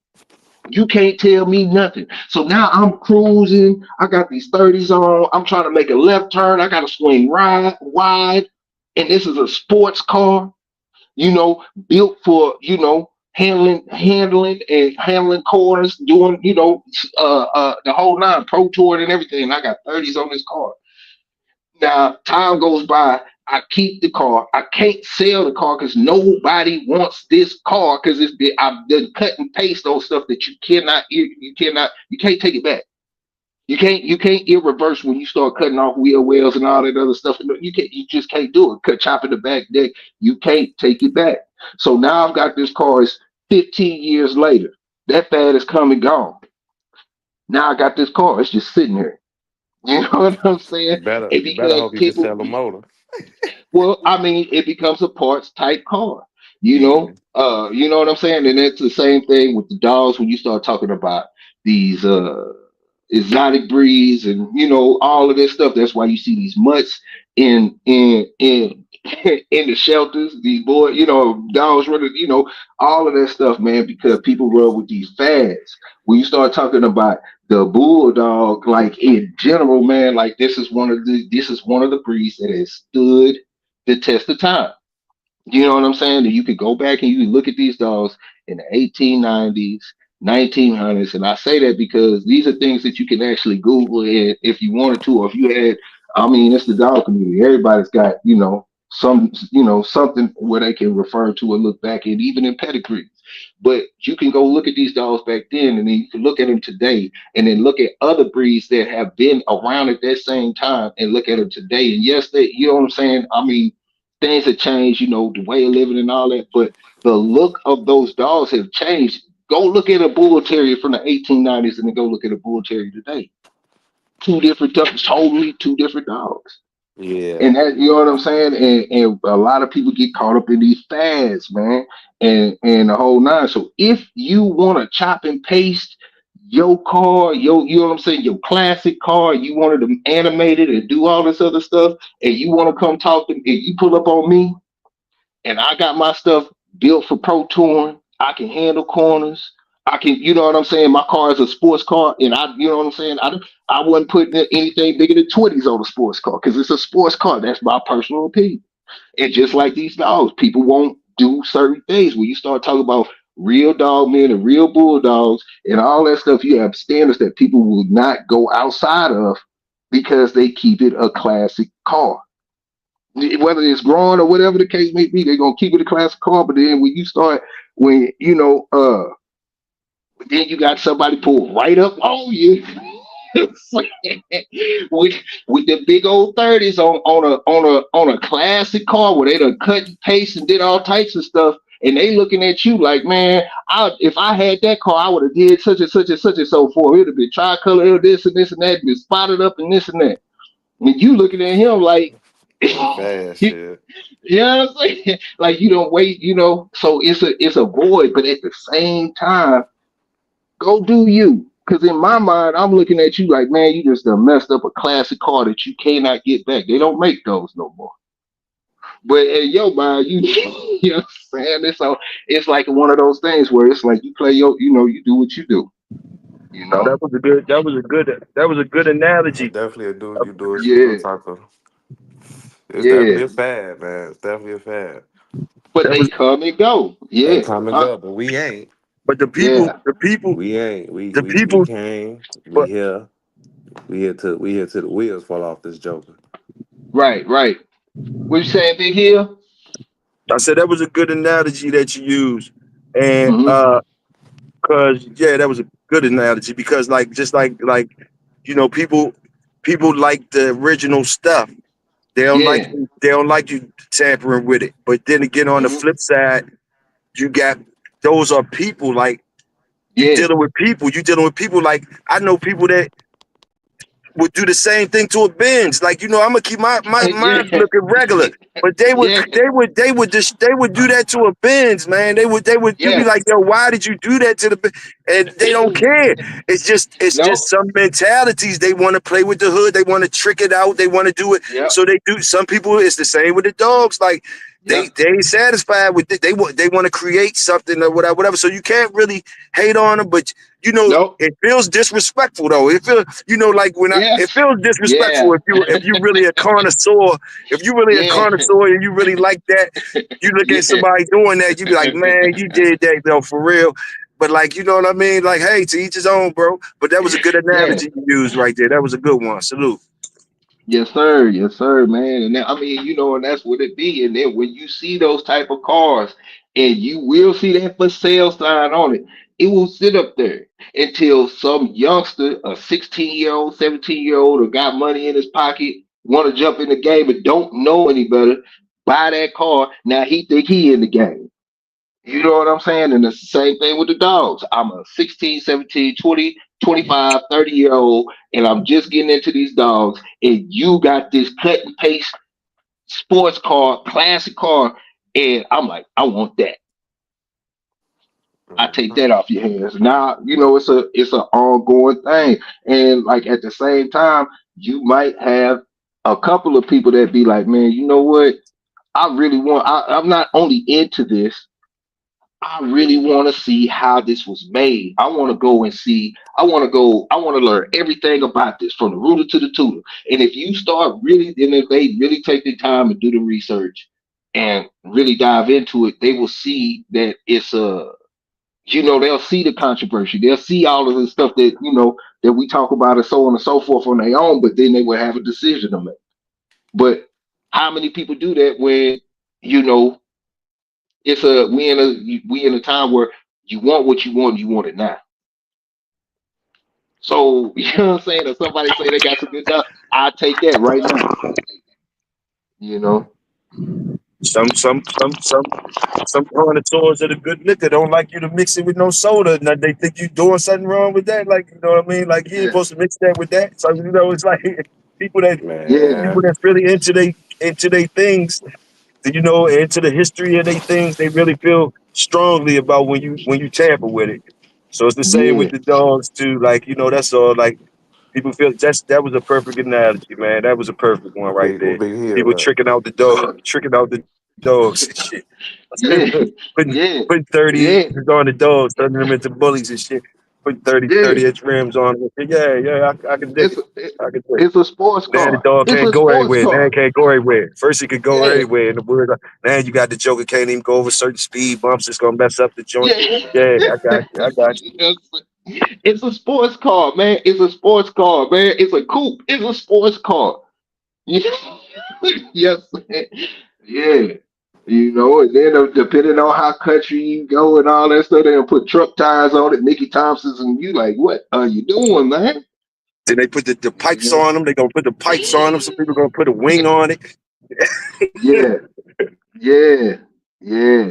You can't tell me nothing. So now I'm cruising. I got these 30s on. I'm trying to make a left turn. I got to swing right wide, and this is a sports car, built for, handling corners, doing, the whole nine, pro tour and everything. And I got 30s on this car. Now, time goes by. I keep the car. I can't sell the car because nobody wants this car because I've done cut and paste on stuff that you can't take it back. You can't get reverse when you start cutting off wheel wells and all that other stuff. You just can't do it. Cut chopping the back deck. You can't take it back. So now I've got this car. It's 15 years later. That fad is come and gone. Now I got this car. It's just sitting here. You know what I'm saying? And You better because hope you can people, sell a motor. well, I mean, it becomes a parts type car. Yeah. You know what I'm saying? And it's the same thing with the dogs when you start talking about these exotic breeds and all of this stuff. That's why you see these mutts in in the shelters. These boys, dogs running, all of that stuff, man. Because people run with these fads. When you start talking about the bulldog, like in general, man, like this is one of the breeds that has stood the test of time. You know what I'm saying? That you could go back and you can look at these dogs in the 1890s, 1900s, and I say that because these are things that you can actually Google it if you wanted to, or if you had. I mean, it's the dog community. Everybody's got some, something where they can refer to or look back at, even in pedigrees. But you can go look at these dogs back then, and then you can look at them today, and then look at other breeds that have been around at that same time, and look at them today. And yes, they, you know what I'm saying? I mean, things have changed, the way of living and all that, but the look of those dogs have changed. Go look at a bull terrier from the 1890s, and then go look at a bull terrier today. Two different dogs, totally two different dogs. Yeah. And that, you know what I'm saying? And a lot of people get caught up in these fads, man, and the whole nine. So if you want to chop and paste your car, you know what I'm saying, your classic car, you wanted them animated and do all this other stuff, and you want to come talk to me, and you pull up on me, and I got my stuff built for pro touring. I can handle corners. I can, you know what I'm saying? My car is a sports car, and you know what I'm saying? I wasn't putting anything bigger than 20s on a sports car because it's a sports car. That's my personal opinion. And just like these dogs, people won't do certain things. When you start talking about real dog men and real bulldogs and all that stuff, you have standards that people will not go outside of because they keep it a classic car. Whether it's growing or whatever the case may be, they're gonna keep it a classic car. But then when you start, when then you got somebody pull right up on you with the big old 30s on a classic car where they done cut and paste and did all types of stuff, and they looking at you like, man, if I had that car, I would have did such and such and such and so forth. It'd have been tricolor, this and this and that, been spotted up and this and that. And you looking at him like, Fast shit. you know what I'm saying? Like you don't wait, So it's a void, but at the same time, go do you. Because in my mind, I'm looking at you like, man, you just done messed up a classic car that you cannot get back. They don't make those no more. But in your mind, you you know what I'm saying? It's like one of those things where it's like you play you do what you do. No, that was a good analogy. Definitely a dude you do some Yeah, type of. It's yeah. definitely a fad, man. It's definitely a fad. But That they was, come and go. They Yeah. come and go, but we ain't. but Yeah. We ain't. We the we we people. came. We But here. We here till the wheels fall off this joker. Right, right. What you saying, Big Hill? I said that was a good analogy that you used, and Mm-hmm. cause yeah, that was a good analogy because like just like people like the original stuff. Yeah. They don't like you tampering with it. But then again, on the Mm-hmm. flip side, you got those are people like you Yeah. dealing with people. You dealing with people like I know people that would do the same thing to a Benz. Like, I'm gonna keep my mine Yeah. looking regular. But they would Yeah. they would do that to a Benz, man. They would you be Yeah. like, yo, why did you do that to the Benz? And they don't care. It's just No. some mentalities. They want to play with the hood, they want to trick it out, they want to do it. Yep. So they do. Some people it's the same with the dogs. Like Yep. they ain't satisfied with it. They want to create something or whatever. So you can't really hate on them, but Nope. it feels disrespectful though. It feels, like it Yes. feels disrespectful Yeah. if you really a connoisseur, Yeah. and you really like that, you look at Yeah. somebody doing that, you be like, man, you did that though for real. But like, you know what I mean? Like, hey, to each his own, bro. But that was a good Yeah. analogy you used right there. That was a good one. Salute. Yes, sir, man. And I mean, and that's what it be. And then when you see those type of cars, and you will see that for sale sign on it, it will sit up there until some youngster, a 16-year-old, 17-year-old, or got money in his pocket, want to jump in the game and don't know any better, buy that car. Now he think he in the game. You know what I'm saying? And it's the same thing with the dogs. I'm a 16, 17, 20, 25, 30 year old, and I'm just getting into these dogs. And you got this cut and paste sports car, classic car. And I'm like, I want that. I take Mhm. that off your hands. Now, it's an ongoing thing. And like at the same time, you might have a couple of people that be like, man, you know what? I'm not only into this, I really want to see how this was made. I want to go and see. I want to learn everything about this from the rooter to the tutor. And if you start really, and if they really take the time and do the research and really dive into it, they will see that they'll see the controversy. They'll see all of the stuff that we talk about and so on and so forth on their own, but then they will have a decision to make. But How many people do that when, you know, we in a time where you want what you want it now. So you know what I'm saying? If somebody say they got some good stuff, I take that right now. You know? Some connoisseurs of the good liquor don't like you to mix it with no soda. Now they think you doing something wrong with that. Like, you know what I mean? Like you ain't Yeah, supposed to mix that with that. So you know, it's like people that yeah, people Man, that's really into they things, you know, into the history of they things, they really feel strongly about when you tamper with it. So it's the same yeah, with the dogs too. Like, you know, that's all. Like people feel that was a perfect analogy, man. That was a perfect one right what there. big hill People at? tricking out the dogs and shit. yeah, putting yeah, putting 30 yeah, on the dogs, turning them into bullies and shit. Putting yeah. 30 inch rims on them. Yeah, I can dig It's it. I can dig it. it's a sports Now the car. dog It's can't a go sports everywhere. Now car. it can't go everywhere. First it could go Yeah, everywhere in the word. Now you got the Joker can't even go over certain speed bumps. It's gonna mess up the joint. yeah. Yeah, I got you. Yes. It's a sports car, man. It's a sports car, man. It's a coupe. It's a sports car. Yes. Yeah. You know, and then depending on how country you go and all that stuff, they'll put truck tires on it, Mickey Thompson's, and you like, what are you doing, man? Then they put the pipes You on them. They gonna put the pipes on them. Some people gonna put a wing on it. yeah, yeah, yeah,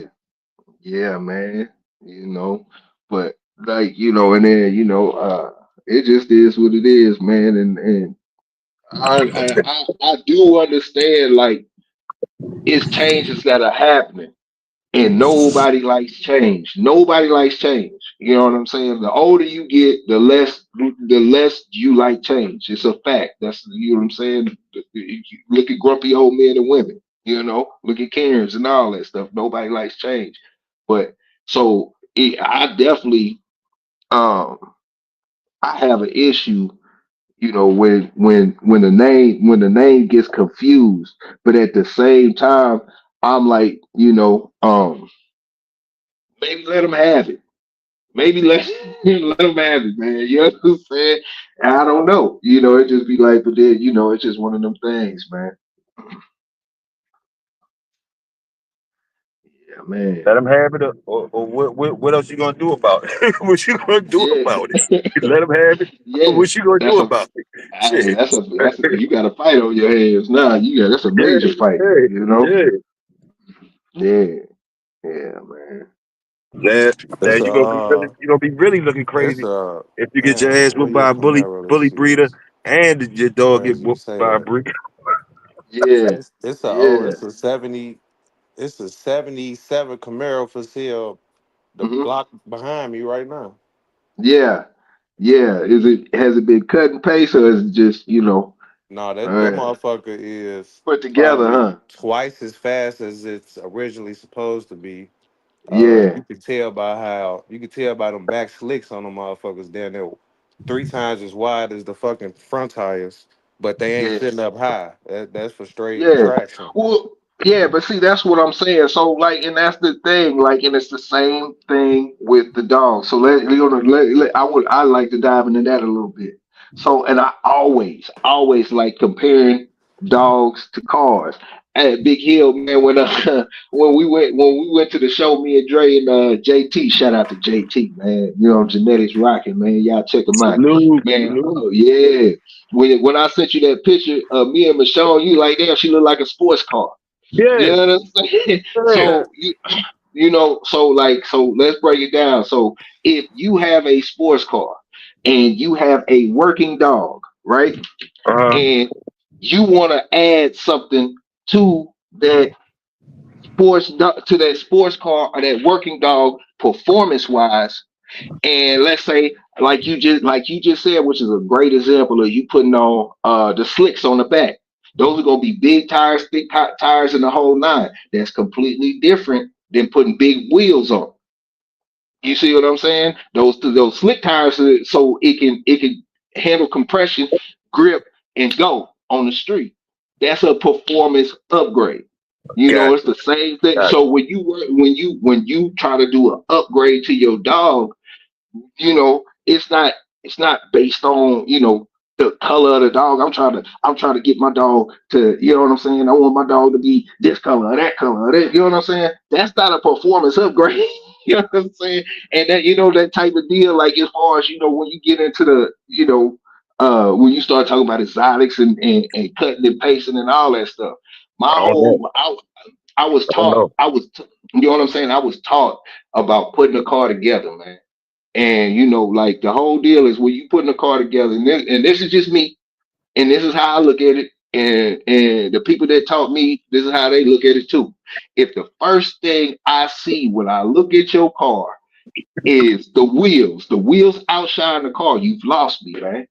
yeah, man. You know, but like, you know, and then, you know, it just is what it is, man. And I do understand, like, it's changes that are happening. And nobody likes change. Nobody likes change. You know what I'm saying? The older you get, the less you like change. It's a fact. That's, you know what I'm saying. Look at grumpy old men and women. You know, look at Karens and all that stuff. Nobody likes change. But so I definitely um I have an issue, you know, when the name gets confused, but at the same time, I'm like, you know, maybe let them have it. Maybe let let them have it, man. You know what I'm saying? I don't know. You know, it just be like, but then, you know, it's just one of them things, man. Yeah, man. Let them have it, or what else you gonna do about it? What you gonna do Yeah, about it? You let them have it. yeah. What you gonna do That's a about it? hey, Shit. that's a, you got a fight on your hands now. You got that's a Yeah, major fight. yeah, You know? yeah. Yeah, yeah, man. Now, It's a you gonna be really looking it's crazy a if you get your damn. ass Where whooped your by a Camaro? Let's bully see. breeder and your dog get Crazy you whooped say by a that. breeder. Yeah, It's a yeah. it's a 70. It's a 77 Camaro for sale. The Hmm. block behind me right now. Yeah, yeah. Has it been cut and paste or is it just, you know, No, that uh, motherfucker is put together, probably huh? twice as fast as it's originally supposed to be. Yeah, You could tell by them back slicks on them motherfuckers down there, three times as wide as the fucking front tires, but they ain't yeah. sitting up high. That's for straight Yeah. traction. Well, yeah, but see, that's what I'm saying. So, like, and that's the thing. Like, and it's the same thing with the dog. So I like to dive into that a little bit. So, and I always like comparing dogs to cars. At Big Hill, man, when when we went to the show, me and Dre and JT, shout out to JT, man. You know, genetics rocking, man. Y'all check them out, man. Salute. Oh yeah, when I sent you that picture of me and Michonne, you like, damn, she look like a sports car. You Yeah, know what I'm saying? yeah. So you know, so let's break it down. So if you have a sports car and you have a working dog, right? Uh-huh. And you want to add something to that to that sports car or that working dog performance wise, and let's say, like you just said, which is a great example of you putting on the slicks on the back. Those are gonna be big tires, thick tires, and the whole nine. That's completely different than putting big wheels on. You see what I'm saying? Those slick tires, so it can handle compression, grip, and go on the street. That's a performance upgrade. You know, Got it's the same thing. got So when you try to do an upgrade to your dog, you know, it's not based on, you know, the color of the dog. I'm trying to get my dog to, you know what I'm saying? I want my dog to be this color or that color. Or that, you know what I'm saying? That's not a performance upgrade. You know what I'm saying? And that, you know, that type of deal, like as far as, you know, when you get into the, you know, when you start talking about exotics and cutting and pasting and all that stuff. My I don't know. whole I was I don't taught, know. you know what I'm saying? I was taught about putting a car together, man. And you know, like the whole deal is when you putting a car together, and this is just me, and this is how I look at it, and the people that taught me, this is how they look at it too. If the first thing I see when I look at your car is the wheels outshine the car, you've lost me, man,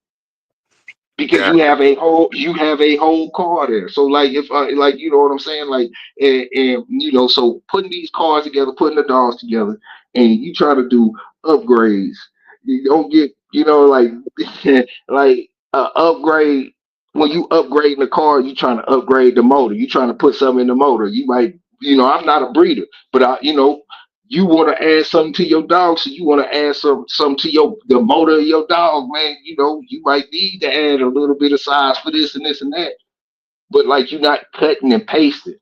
because Yeah. you have a whole car there. So like if like you know what I'm saying, like and you know, so putting these cars together, putting the dogs together, and you try to do upgrades, you don't get, you know, like like upgrade. When you upgrade the car, you trying to upgrade the motor, you trying to put something in the motor. You might, you know, I'm not a breeder, but I, you know, you want to add something to your dog, so you want to add something to your the motor of your dog, man. You know, you might need to add a little bit of size for this and this and that, but like you're not cutting and pasting.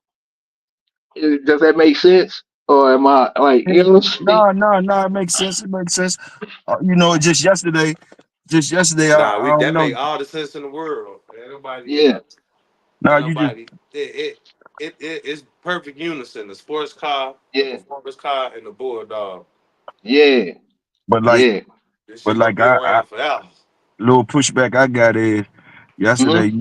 Does that make sense? Or am I like, you know what I'm saying? No, no, no. It makes sense. It makes sense. You know, just yesterday, Nah, I don't that know. make all the sense in the world. Ain't nobody, Yeah, No, ain't you just, nobody. It's perfect unison. The sports car, the yeah, performance car, and the bulldog. yeah, but like, yeah. This but shit gonna like, be I around forever. little pushback I got is Hmm. yesterday.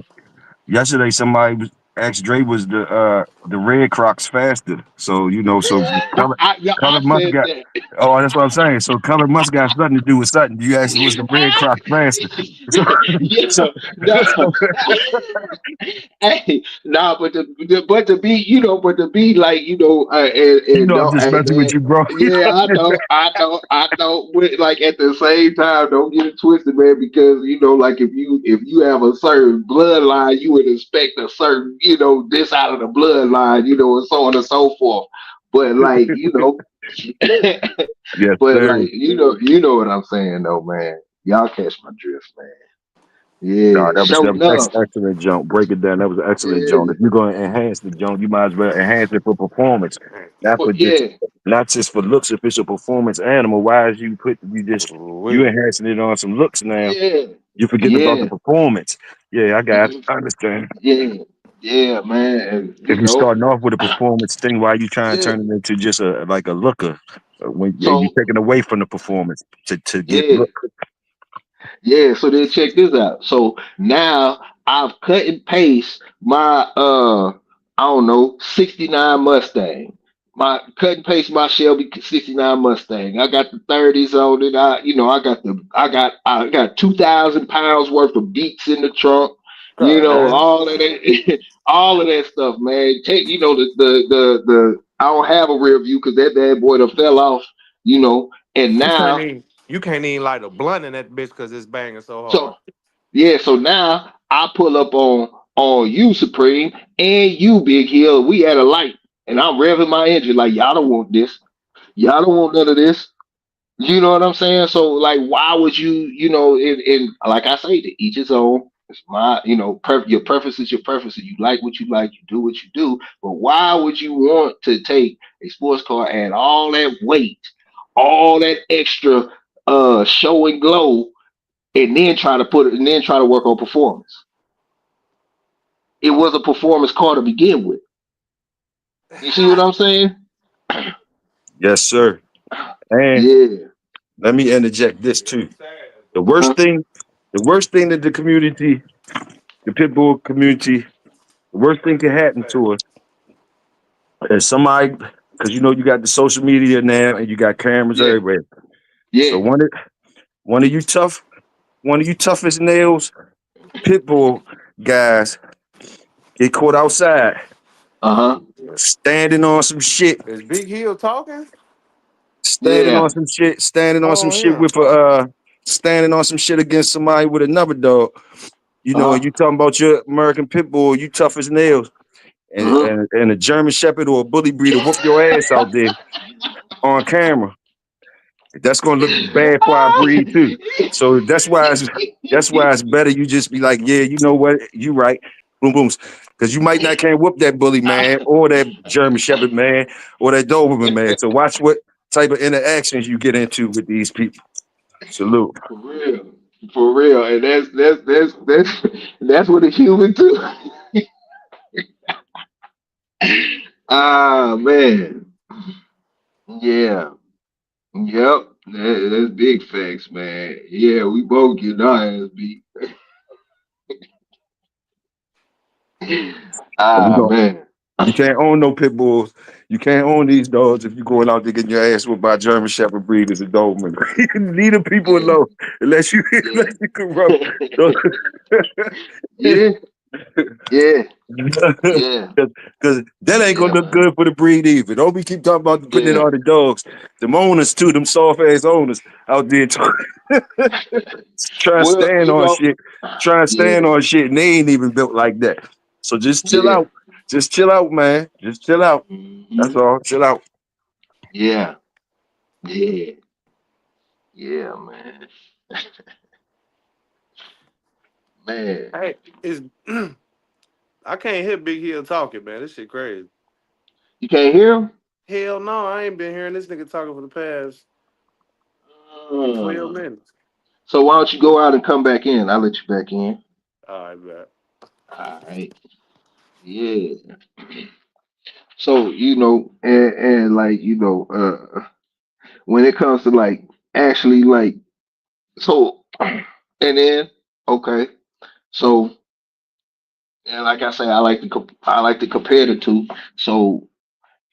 Yesterday, somebody asked Dre was the red Crocs faster. So you know, so Yeah, color I must said got. that. Oh, that's what I'm saying. So color must got something to do with something. You asked was the red Crocs faster. So, Yeah, so, no. so Hey, nah, but to be, you know, but to be like, you know, you and know, I'm don't, just hey messing with man, you, bro. You yeah, know, I know, but like at the same time, don't get it twisted, man, because you know, like if you have a certain bloodline, you would expect a certain, you know, this out of the bloodline, you know, and so on and so forth. But like, you know, yes, but sir. like, you know what I'm saying, though, man. Y'all catch my drift, man. No, Yeah, that show was enough. excellent jump. Break it down. That was an excellent jump. Yeah, If you're going to enhance the jump, you might as well enhance it for performance, not for just yeah, not just for looks. If it's a performance animal, why is you We enhancing it on some looks now? yeah, You forgetting about the yeah, performance. Yeah, I got it. mhm, I understand. yeah, yeah, man. And, If you you're know, starting off with a performance thing, why you trying to yeah. turn it into just a like a looker? When you So taking away from the performance to get yeah, look. yeah. So then check this out. So now I've cut and paste my I don't know, 69 Mustang. My cut and paste my Shelby 69 Mustang. I got the 30s on it. I got 2,000 pounds worth of beats in the trunk. You God know, damn. all of that all of that stuff, man. Take, you know, the I don't have a rear view because that bad boy done fell off, you know. And now You can't even light a blunt in that bitch because it's banging so hard. so yeah, so now I pull up on you, Supreme, and you, Big Hill. We at a light, and I'm revving my engine like y'all don't want this. Y'all don't want none of this. You know what I'm saying? So like, why would you? You know, in like I say, to each his own. It's my, you know, your preference is your preference. You like what you like, you do what you do. But why would you want to take a sports car and all that weight, all that extra show and glow, and then try to put it and then try to work on performance? It was a performance car to begin with. You see what I'm saying? Yes, sir. And Yeah. let me interject this Yeah, too. it's sad. The Uh-huh. worst thing that the community, the Pitbull community, the worst thing can happen to us is somebody, because you know you got the social media now and you got cameras Yeah. everywhere. So Yeah. one of you one of you tough as nails Pitbull guys get caught outside Uh-huh. standing on some shit, Is Big Hill talking? Yeah. standing on some Oh shit yeah, with fuck. standing on some shit against somebody with another dog. You know, and Uh-huh. you talking about your American pit bull, you tough as nails, Uh-huh. and a German Shepherd or a bully breeder whoop your ass out there on camera. That's gonna look bad for our breed too. So that's why it's better you just be like, yeah, you know what, you right, boom booms, because you might not can't whoop that bully man or that German Shepherd man or that Doberman man. So watch what type of interactions you get into with these people. Salute. For real. For real. And that's what a human too. Ah man. Yeah. Yep. That's big facts, man. Yeah, we both get our ass beat. And we Ah don't. man. You can't own no pit bulls. You can't own these dogs if you're going out there getting your ass whooped by German Shepherd breeders and Doberman. Leave the people Yeah. alone unless you Yeah. unless you can rub. Yeah. Yeah. Yeah. Because that ain't Yeah, gonna look man. good for the breed either. Don't be keep talking about putting it Yeah. on the dogs. Them owners too, them soft ass owners out there trying to Well, stand you on know, shit, trying to stand yeah. on shit, and they ain't even built like that. So just chill Yeah. out. Just chill out, man. Just chill out. That's Hmm. all. Chill out. Yeah. Yeah. Yeah, man. Man. Hey, is I can't hear Big Hill talking, man. This shit crazy. You can't hear him? Hell no, I ain't been hearing this nigga talking for the past 12 Uh, minutes. so why don't you go out and come back in? I'll let you back in. All right, man. All right. Yeah. So, and like, when it comes to like actually like so and then okay. So and like I say, I like to compare the two. So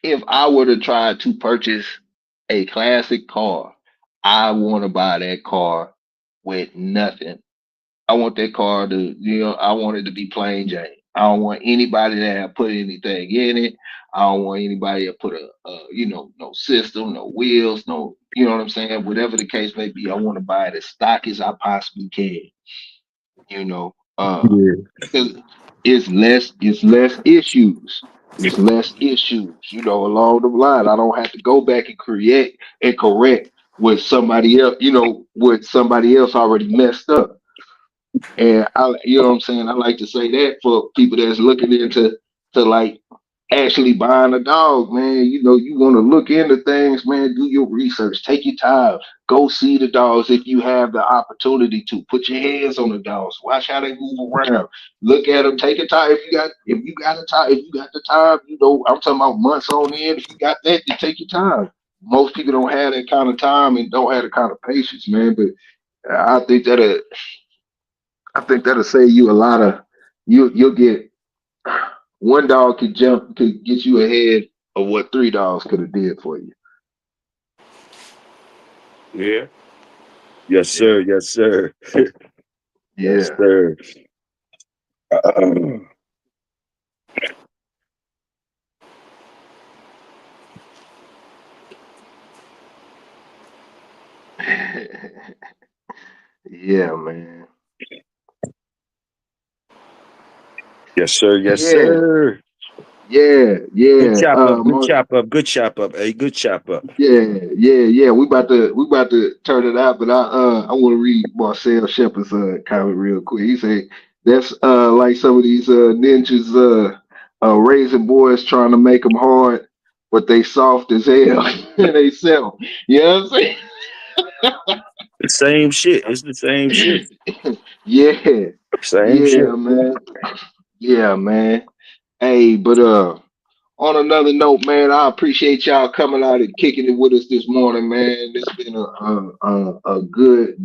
if I were to try to purchase a classic car, I want to buy that car with nothing. I want that car to, I want it to be plain Jane. I don't want anybody to have put anything in it. I don't want anybody to put no system, no wheels, no, you know what I'm saying? Whatever the case may be, I want to buy it as stock as I possibly can, you know. Yeah. Because it's less issues. It's less issues, along the line. I don't have to go back and create and correct what somebody else already messed up. And you know what I'm saying? I like to say that for people that's looking into to like actually buying a dog, man. You want to look into things, man. Do your research. Take your time. Go see the dogs if you have the opportunity to. Put your hands on the dogs. Watch how they move around. Look at them. Take your time. If you got the time, I'm talking about months on end. If you got that, then take your time. Most people don't have that kind of time and don't have the kind of patience, man. But I think that I think that'll save you a lot of you'll get one dog could get you ahead of what three dogs could have did for you. Yeah. Yes, Yeah. sir. Yes, sir. Yes, Yeah. sir. Yeah, man. Yes, sir. Yes, Yeah. sir. Yeah. Good Yeah. chop up. Good Mark, chop up. Good chop up. Hey, good chop up. yeah. We about to turn it out, but I want to read Marcel Shepard's comment real quick. He said that's like some of these ninjas raising boys trying to make them hard, but they soft as hell and they sell. You know what I'm The same shit. It's the same shit. saying? Yeah, Same yeah, shit. man. Yeah, man. Hey, but on another note, man, I appreciate y'all coming out and kicking it with us this morning, man. It's been a good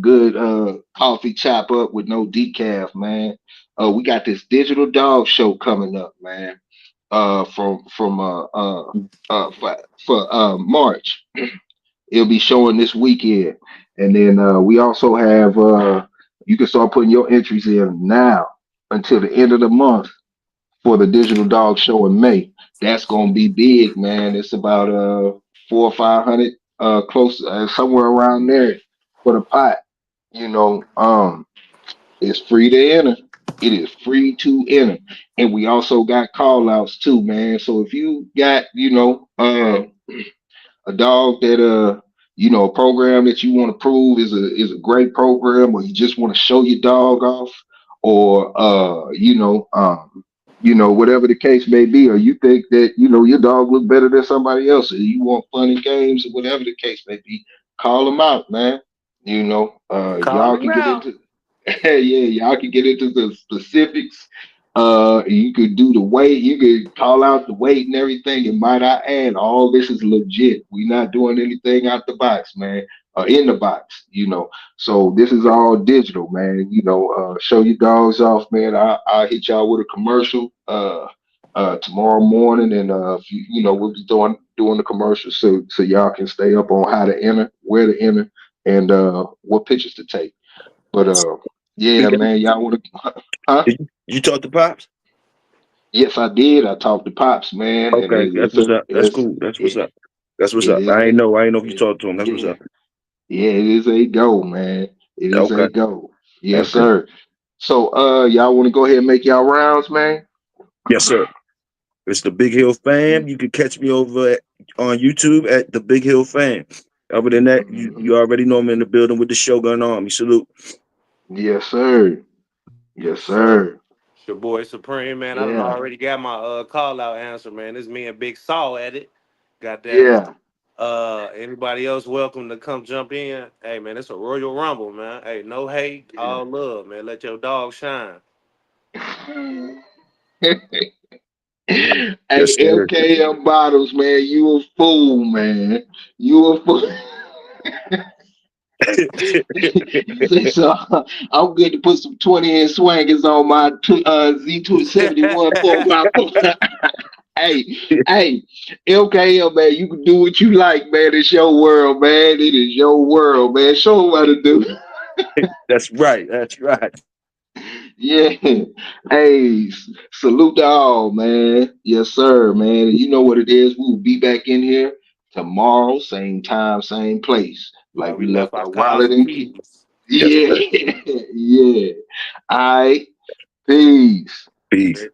coffee chop up with no decaf, man. We got this digital dog show coming up, man. From for March. It'll be showing this weekend, and then we also have you can start putting your entries in now until the end of the month for the digital dog show in May. That's gonna be big, man. It's about 400 or 500, close somewhere around there for the pot. It's free to enter. It is free to enter, and we also got call outs too, man. So if you got a dog that you know, a program that you want to prove is a great program, or you just want to show your dog off, or you know, whatever the case may be, or you think that, you know, your dog look better than somebody else, or you want fun and games, or whatever the case may be, call them out, man. You know, Call y'all him can get out. into yeah, y'all can get into the specifics. You could do the weight, you could call out the weight and everything. And might I add, all this is legit. We're not doing anything out the box, man, or in the box, you know. So this is all digital, man. You know, show your dogs off, man. I'll hit y'all with a commercial tomorrow morning, and if you know, we'll be doing the commercial so y'all can stay up on how to enter, where to enter, and what pictures to take. But yeah, Speaking, man, y'all want to, huh? you talk to Pops? Yes, I did. I talked to Pops, man, and Okay, that's what's up. That's cool. That's what's it, up. That's what's it up. is I ain't a know. I ain't know if you it, talked to him. That's what's yeah, up. yeah, it is a go, man. It is a Okay. go. Yes, Okay. sir. So y'all want to go ahead and make y'all rounds, man? Yes, sir. It's the Big Hill Fam. You can catch me over on YouTube at the Big Hill Fam. Other than that, you already know I'm in the building with the Shogun Army. Salute. Yes, sir. Yes, Yes, sir. sir. It's your boy Supreme, man. I done Yeah, already got my call out answer, man. It's me and Big Saw at it. God damn it. yeah. Anybody else welcome to come jump in? Hey man, it's a Royal Rumble, man. Hey, no hate, Yeah. all love, man. Let your dog shine. Hey, Yes, sir. LKM Bottles, man, you a fool, man. You a fool. You say so. I'm good to put some 20 inch swangers on my Z271 4x4. Hey, hey, LKM, man, you can do what you like, man. It's your world, man. It is your world, man. Show them what to do. That's right. That's right. Yeah. Hey, salute to all, man. Yes, sir, man. And you know what it is. We will be back in here tomorrow, same time, same place. Like Like we we left left our our college wallet and key. keys. Yes, Yeah. sir. Yeah. All right. Peace. Peace.